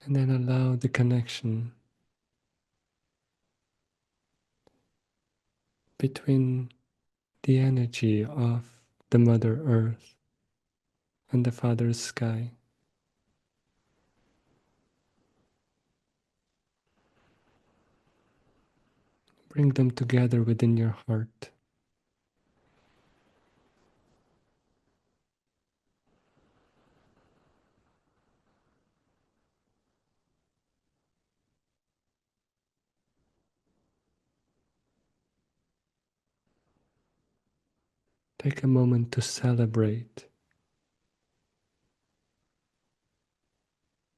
And then allow the connection between the energy of the Mother Earth and the Father Sky. Bring them together within your heart. Take a moment to celebrate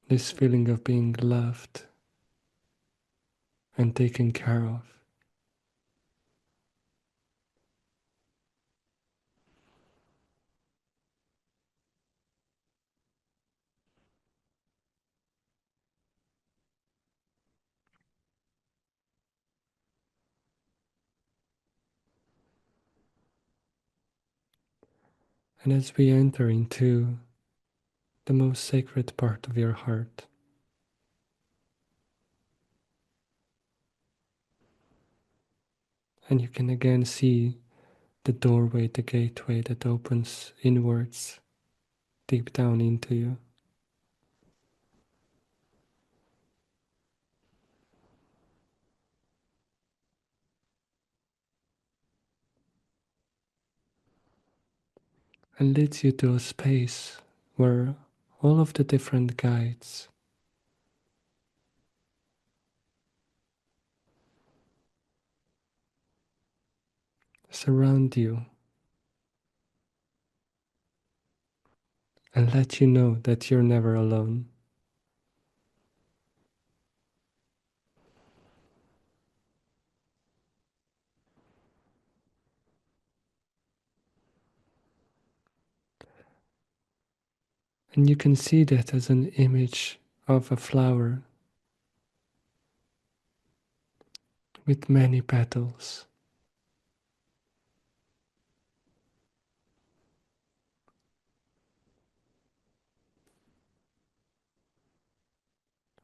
this feeling of being loved and taken care of. And as we enter into the most sacred part of your heart, and you can again see the doorway, the gateway that opens inwards, deep down into you. And leads you to a space where all of the different guides surround you and let you know that you're never alone. And you can see that as an image of a flower with many petals,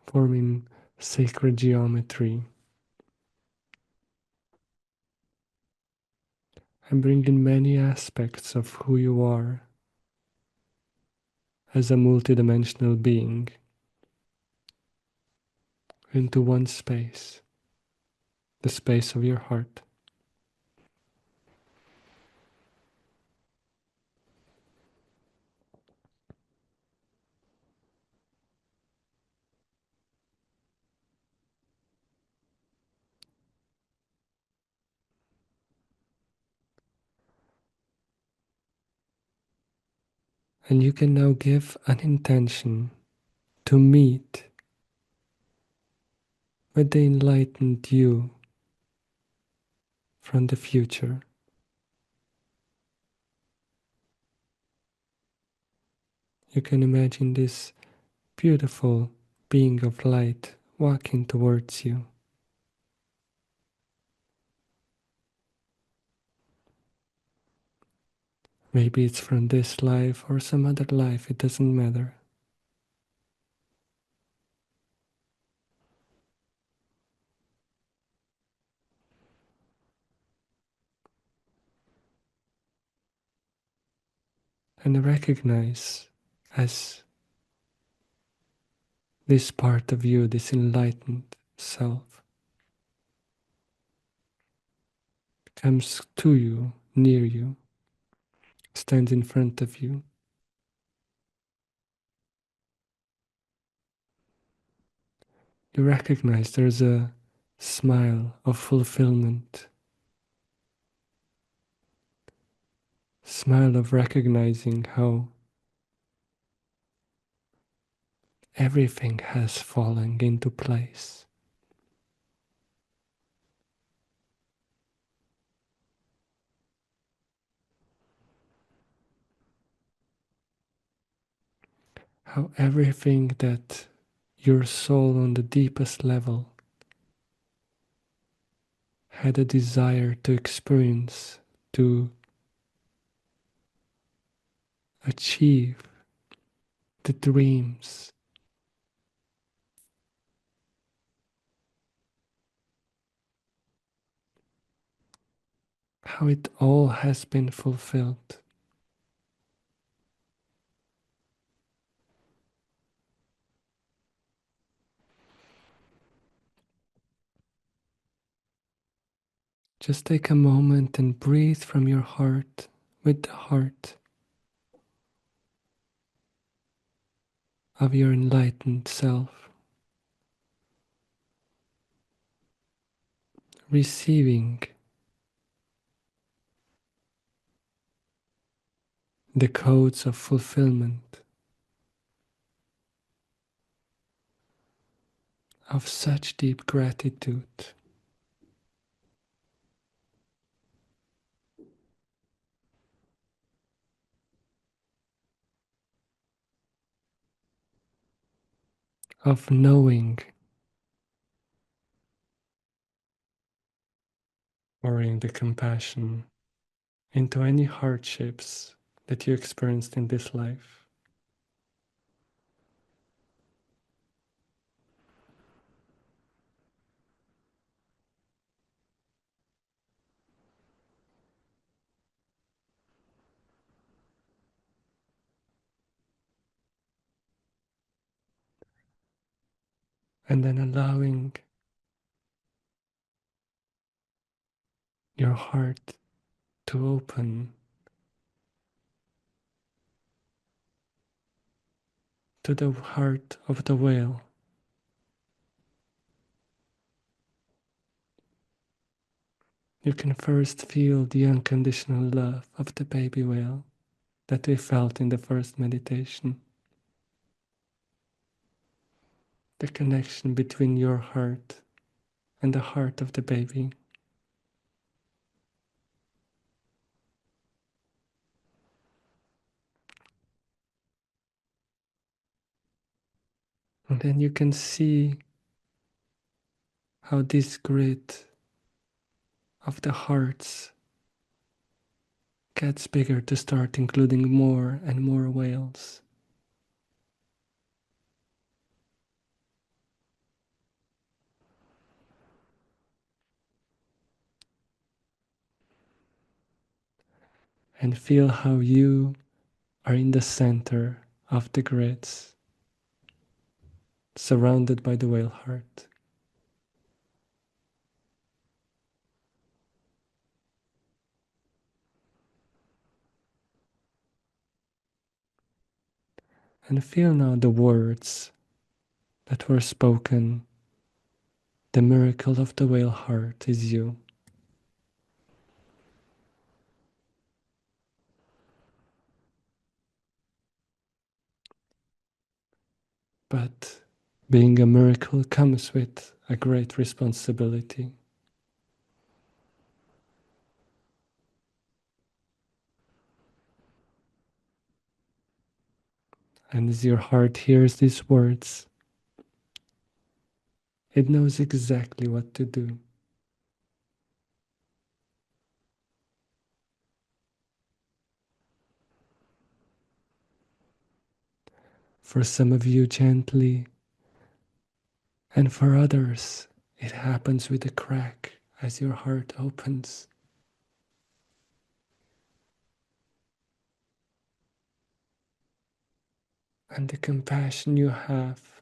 forming sacred geometry and bringing many aspects of who you are as a multidimensional being into one space, the space of your heart. And you can now give an intention to meet with the enlightened you from the future. You can imagine this beautiful being of light walking towards you. Maybe it's from this life or some other life, it doesn't matter. And recognize as this part of you, this enlightened self, comes to you, near you, stands in front of you. You recognize there's a smile of fulfillment, smile of recognizing how everything has fallen into place. How everything that your soul on the deepest level had a desire to experience, to achieve, the dreams, how it all has been fulfilled. Just take a moment and breathe from your heart with the heart of your enlightened self, receiving the codes of fulfillment of such deep gratitude. Of knowing, pouring the compassion into any hardships that you experienced in this life. And then allowing your heart to open to the heart of the whale. You can first feel the unconditional love of the baby whale that we felt in the first meditation. The connection between your heart and the heart of the baby. And then you can see how this grid of the hearts gets bigger to start including more and more whales. And feel how you are in the center of the grids, surrounded by the whale heart. And feel now the words that were spoken. The miracle of the whale heart is you. But being a miracle comes with a great responsibility. And as your heart hears these words, it knows exactly what to do. For some of you, gently, and for others, it happens with a crack as your heart opens. And the compassion you have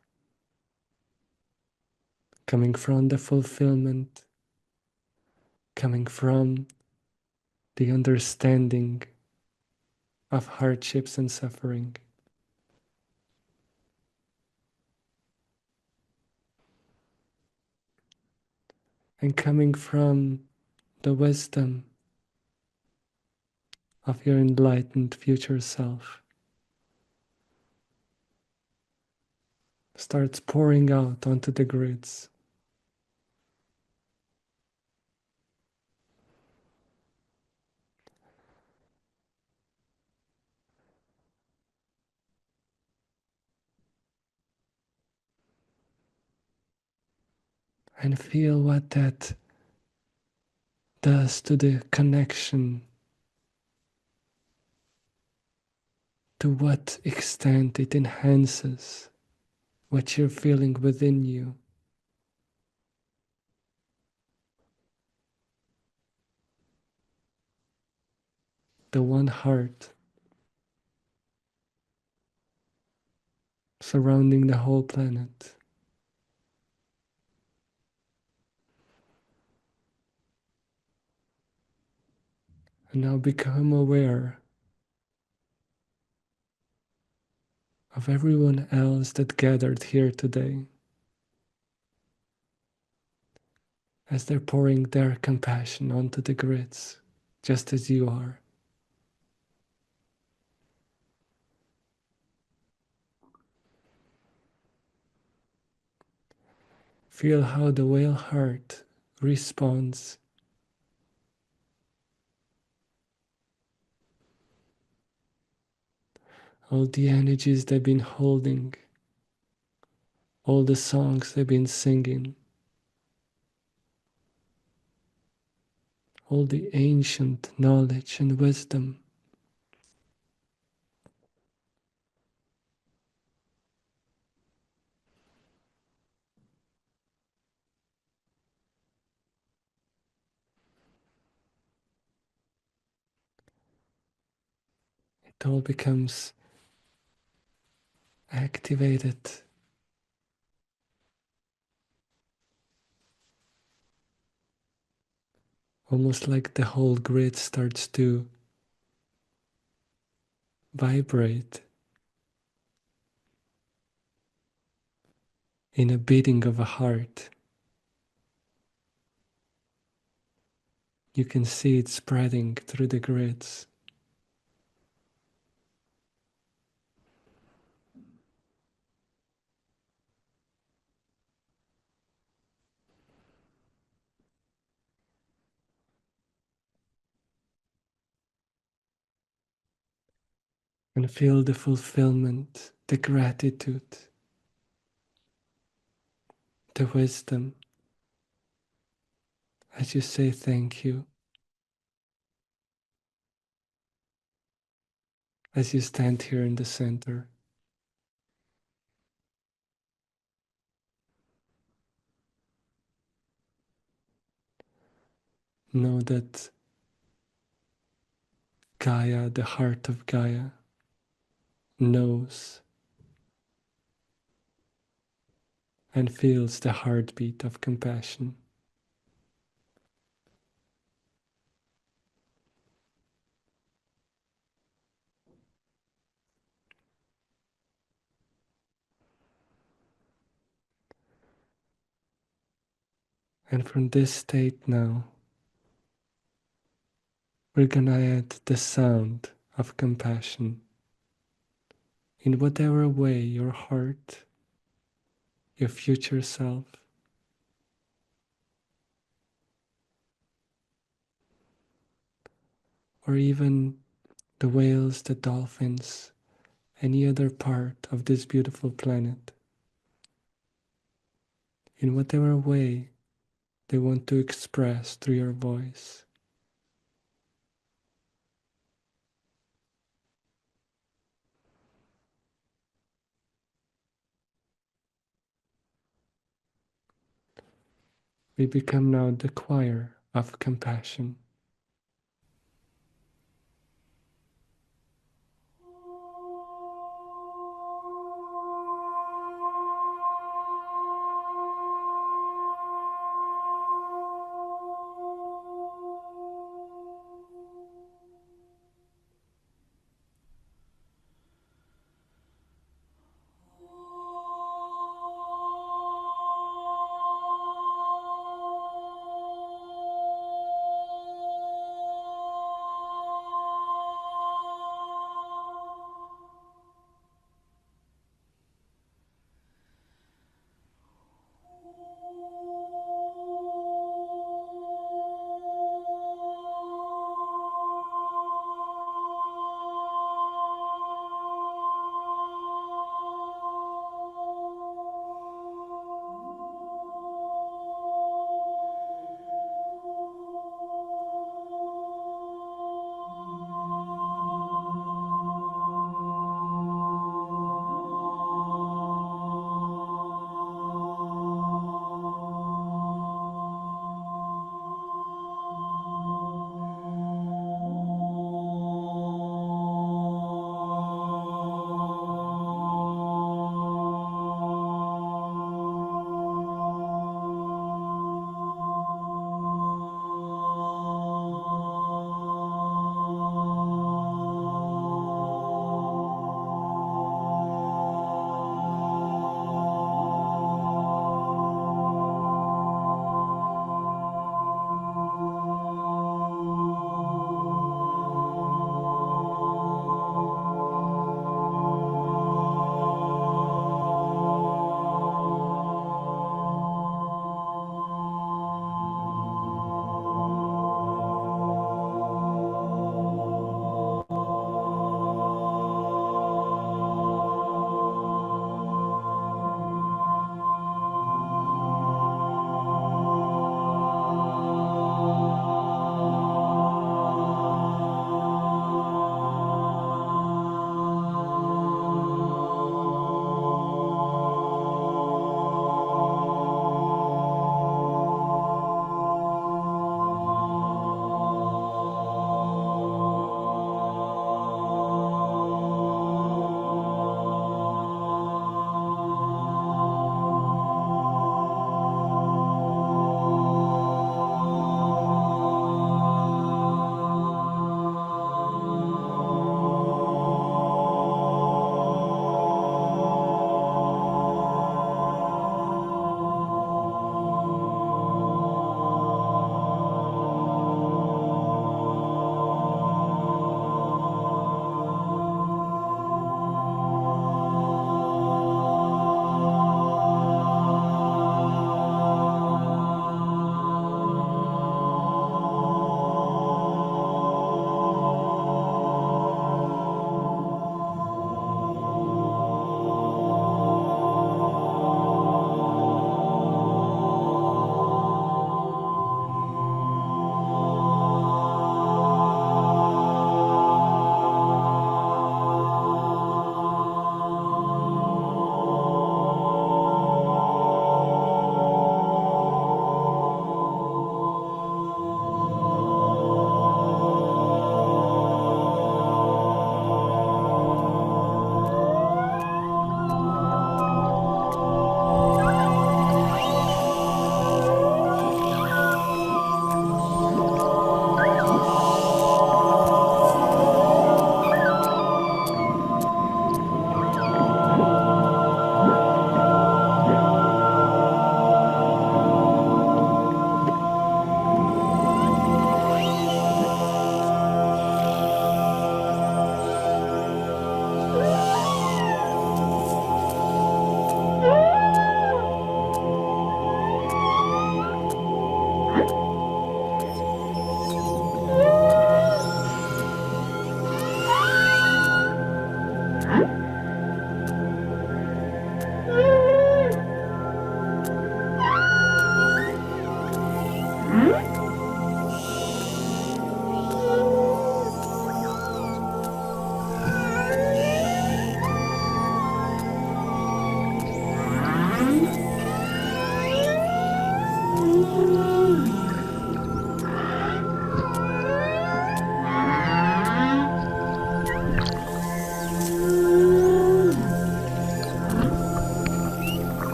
coming from the fulfillment, coming from the understanding of hardships and suffering, and coming from the wisdom of your enlightened future self starts pouring out onto the grids. And feel what that does to the connection, to what extent it enhances what you're feeling within you. The one heart surrounding the whole planet. And now become aware of everyone else that gathered here today as they're pouring their compassion onto the grids, just as you are. Feel how the whale heart responds. All the energies they've been holding, all the songs they've been singing, all the ancient knowledge and wisdom. It all becomes activated, almost like the whole grid starts to vibrate in a beating of a heart. You can see it spreading through the grids. And feel the fulfillment, the gratitude, the wisdom as you say thank you, as you stand here in the center. Know that Gaia, the heart of Gaia, knows and feels the heartbeat of compassion. And from this state now, we're gonna add the sound of compassion in whatever way your heart, your future self, or even the whales, the dolphins, any other part of this beautiful planet, in whatever way they want to express through your voice. We become now the choir of compassion.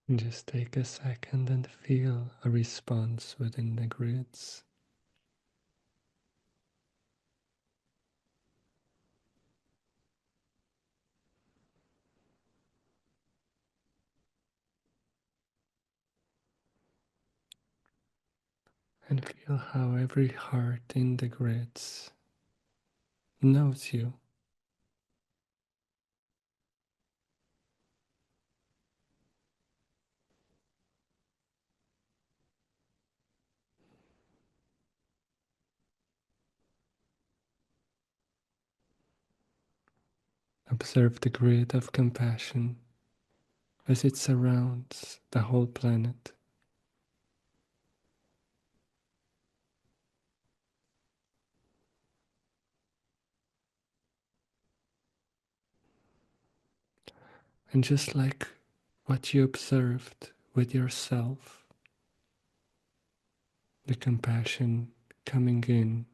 And just take a second and feel a response within the grids. And feel how every heart in the grids knows you. Observe the grid of compassion as it surrounds the whole planet. And just like what you observed with yourself, the compassion coming in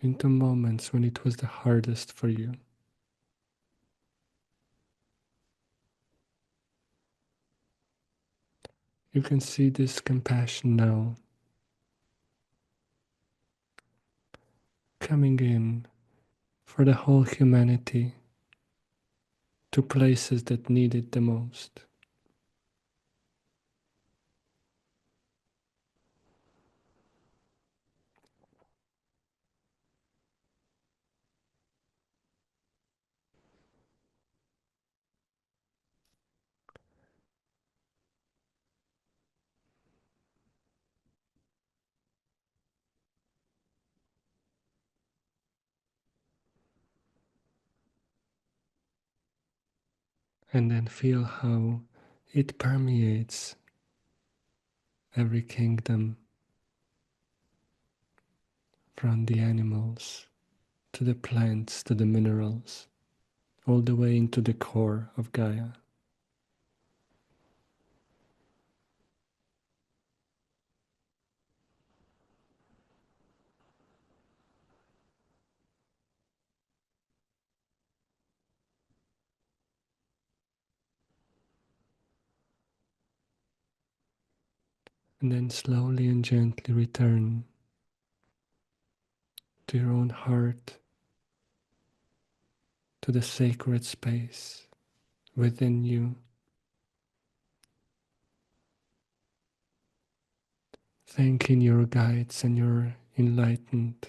into moments when it was the hardest for you. You can see this compassion now coming in for the whole humanity to places that need it the most. And then feel how it permeates every kingdom, from the animals to the plants to the minerals, all the way into the core of Gaia. And then slowly and gently return to your own heart, to the sacred space within you, thanking your guides and your enlightened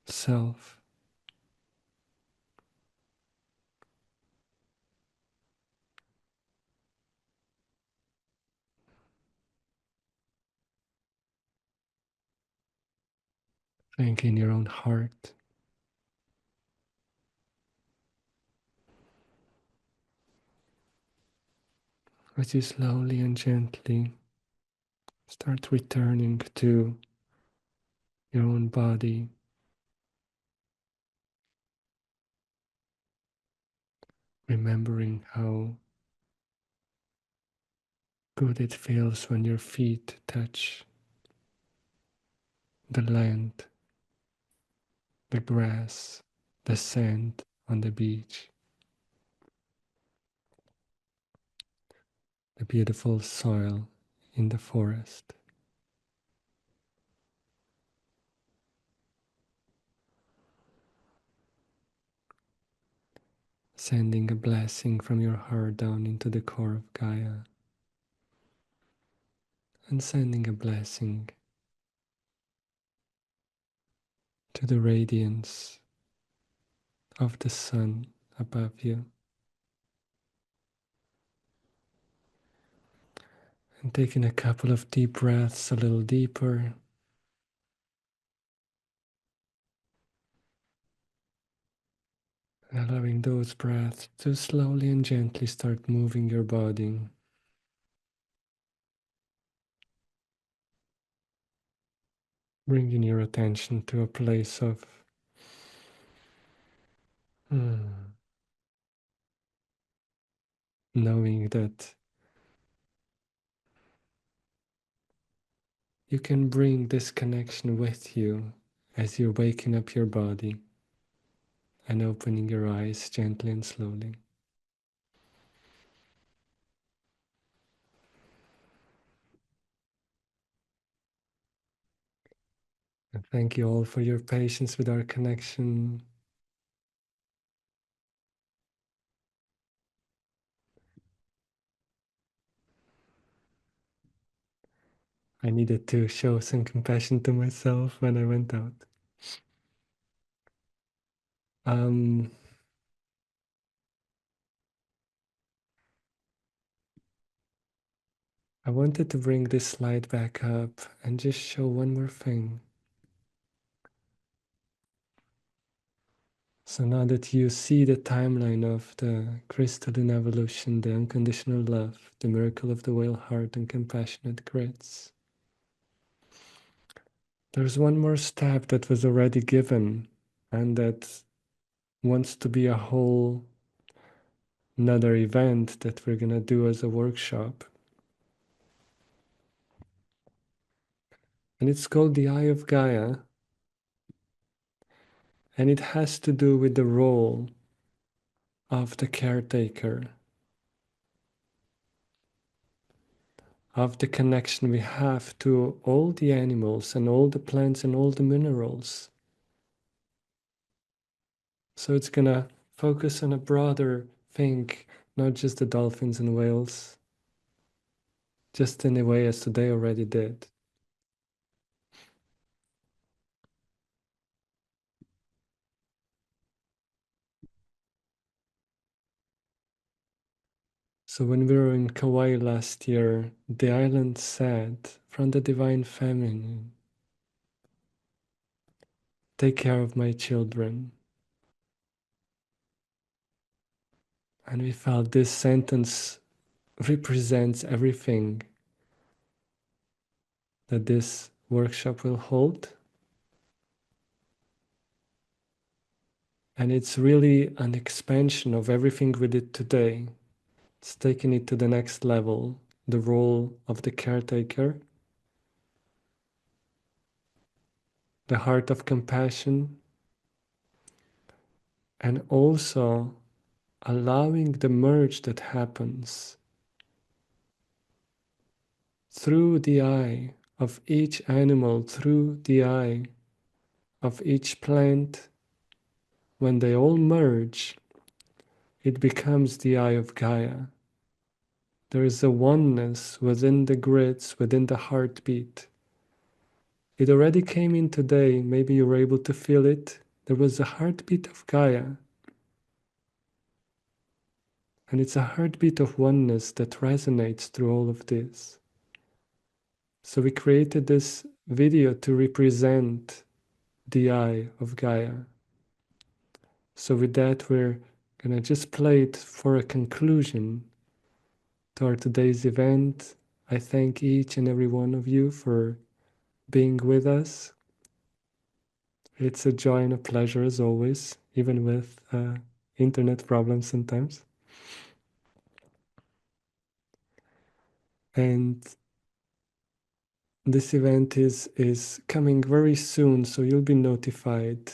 self, thanking your own heart, as you slowly and gently start returning to your own body, remembering how good it feels when your feet touch the land, the grass, the sand on the beach, the beautiful soil in the forest. Sending a blessing from your heart down into the core of Gaia, and sending a blessing to the radiance of the sun above you. And taking a couple of deep breaths a little deeper, allowing those breaths to slowly and gently start moving your body, bringing your attention to a place of knowing that you can bring this connection with you as you're waking up your body and opening your eyes gently and slowly. And thank you all for your patience with our connection. I needed to show some compassion to myself when I went out. I wanted to bring this slide back up and just show one more thing. So now that you see the timeline of the crystalline evolution, the unconditional love, the miracle of the whale heart and compassionate grids, there's one more step that was already given and that wants to be a whole another event that we're gonna do as a workshop. And it's called the Eye of Gaia. And it has to do with the role of the caretaker, of the connection we have to all the animals and all the plants and all the minerals. So it's gonna focus on a broader thing, not just the dolphins and whales, just in a way as today already did. So when we were in Kauai last year, the island said, from the Divine Feminine, take care of my children. And we felt this sentence represents everything that this workshop will hold. And it's really an expansion of everything we did today. It's taking it to the next level, the role of the caretaker, the heart of compassion, and also allowing the merge that happens through the eye of each animal, through the eye of each plant. When they all merge, it becomes the eye of Gaia. There is a oneness within the grids, within the heartbeat. It already came in today, maybe you were able to feel it. There was a heartbeat of Gaia. And it's a heartbeat of oneness that resonates through all of this. So we created this video to represent the eye of Gaia. So with that, we're gonna just play it for a conclusion to our today's event. I thank each and every one of you for being with us. It's a joy and a pleasure as always, even with internet problems sometimes. And this event is coming very soon, so you'll be notified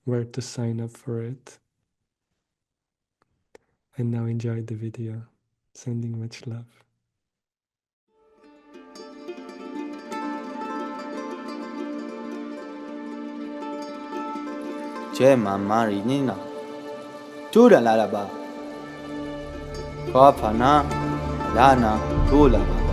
where to sign up for it. And now enjoy the video. Sending much love. Che mamari nina Tura laraba Kwapana Lana Tula Badasa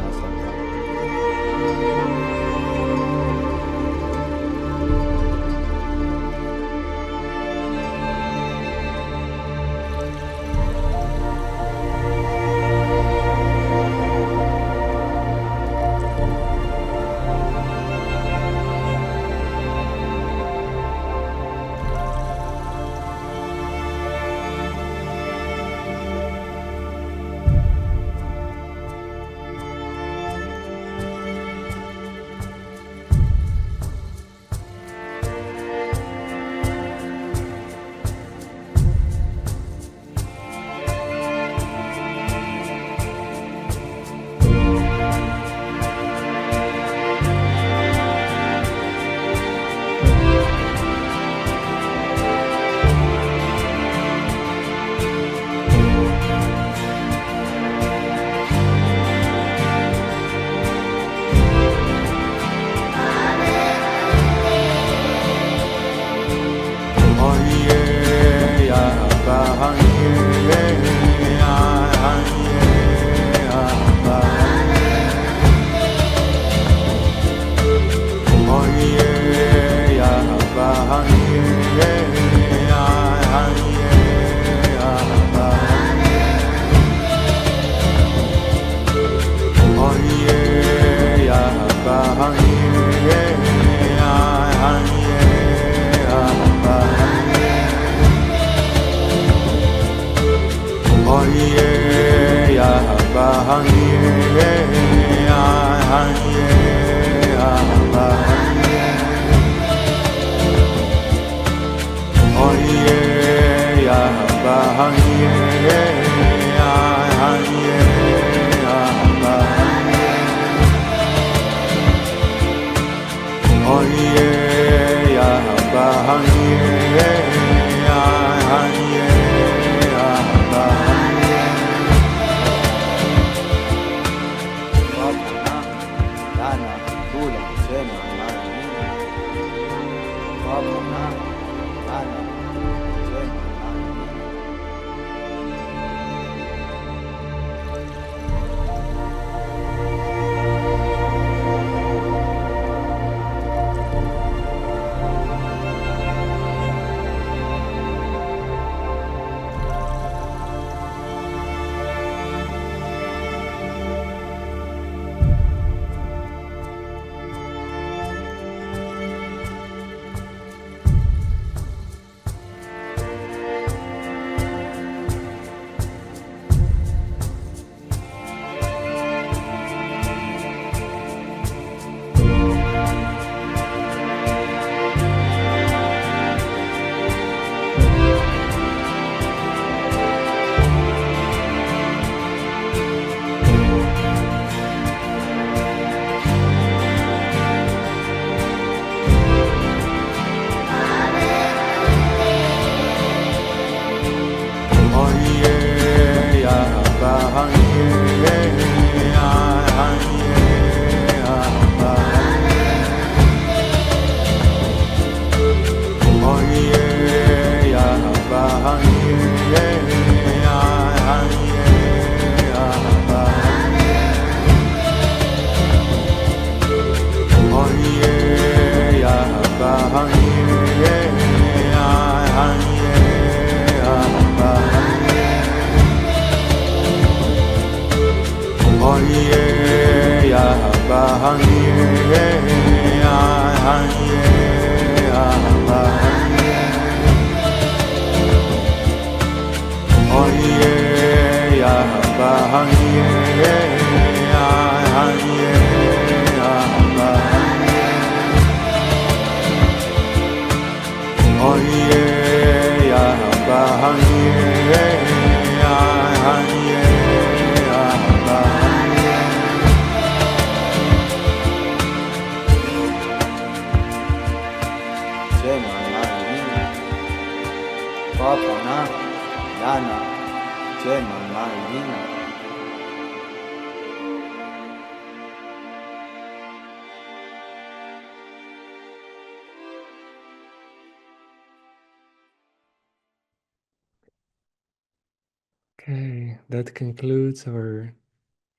Okay, that concludes our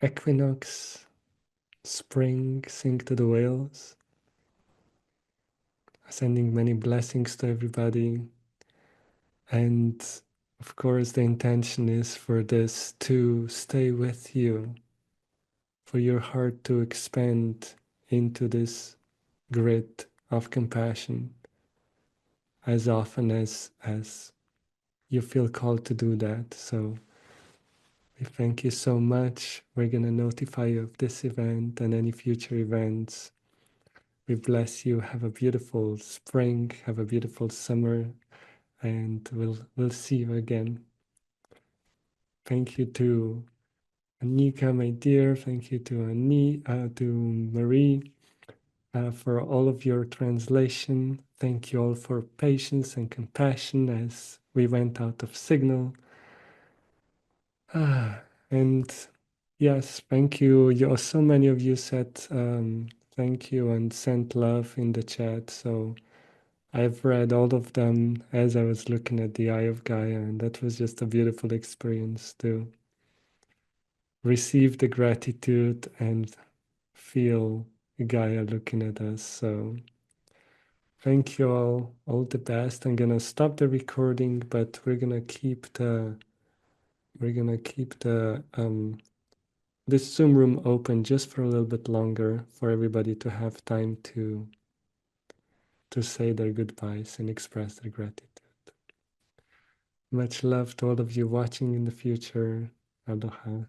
Equinox Spring Sing to the Whales. Sending many blessings to everybody. And of course, the intention is for this to stay with you, for your heart to expand into this grid of compassion as often as you feel called to do that. So we thank you so much. We're going to notify you of this event and any future events. We bless you. Have a beautiful spring. Have a beautiful summer. And we'll see you again. Thank you to Anika, my dear. Thank you to Marie for all of your translation. Thank you all for patience and compassion as we went out of signal. And yes, thank you. So many of you said thank you and sent love in the chat. So I've read all of them as I was looking at the Eye of Gaia, and that was just a beautiful experience to receive the gratitude and feel Gaia looking at us. So thank you all the best. I'm gonna stop the recording, but we're gonna keep the this Zoom room open just for a little bit longer for everybody to have time to say their goodbyes and express their gratitude. Much love to all of you watching in the future. Aloha.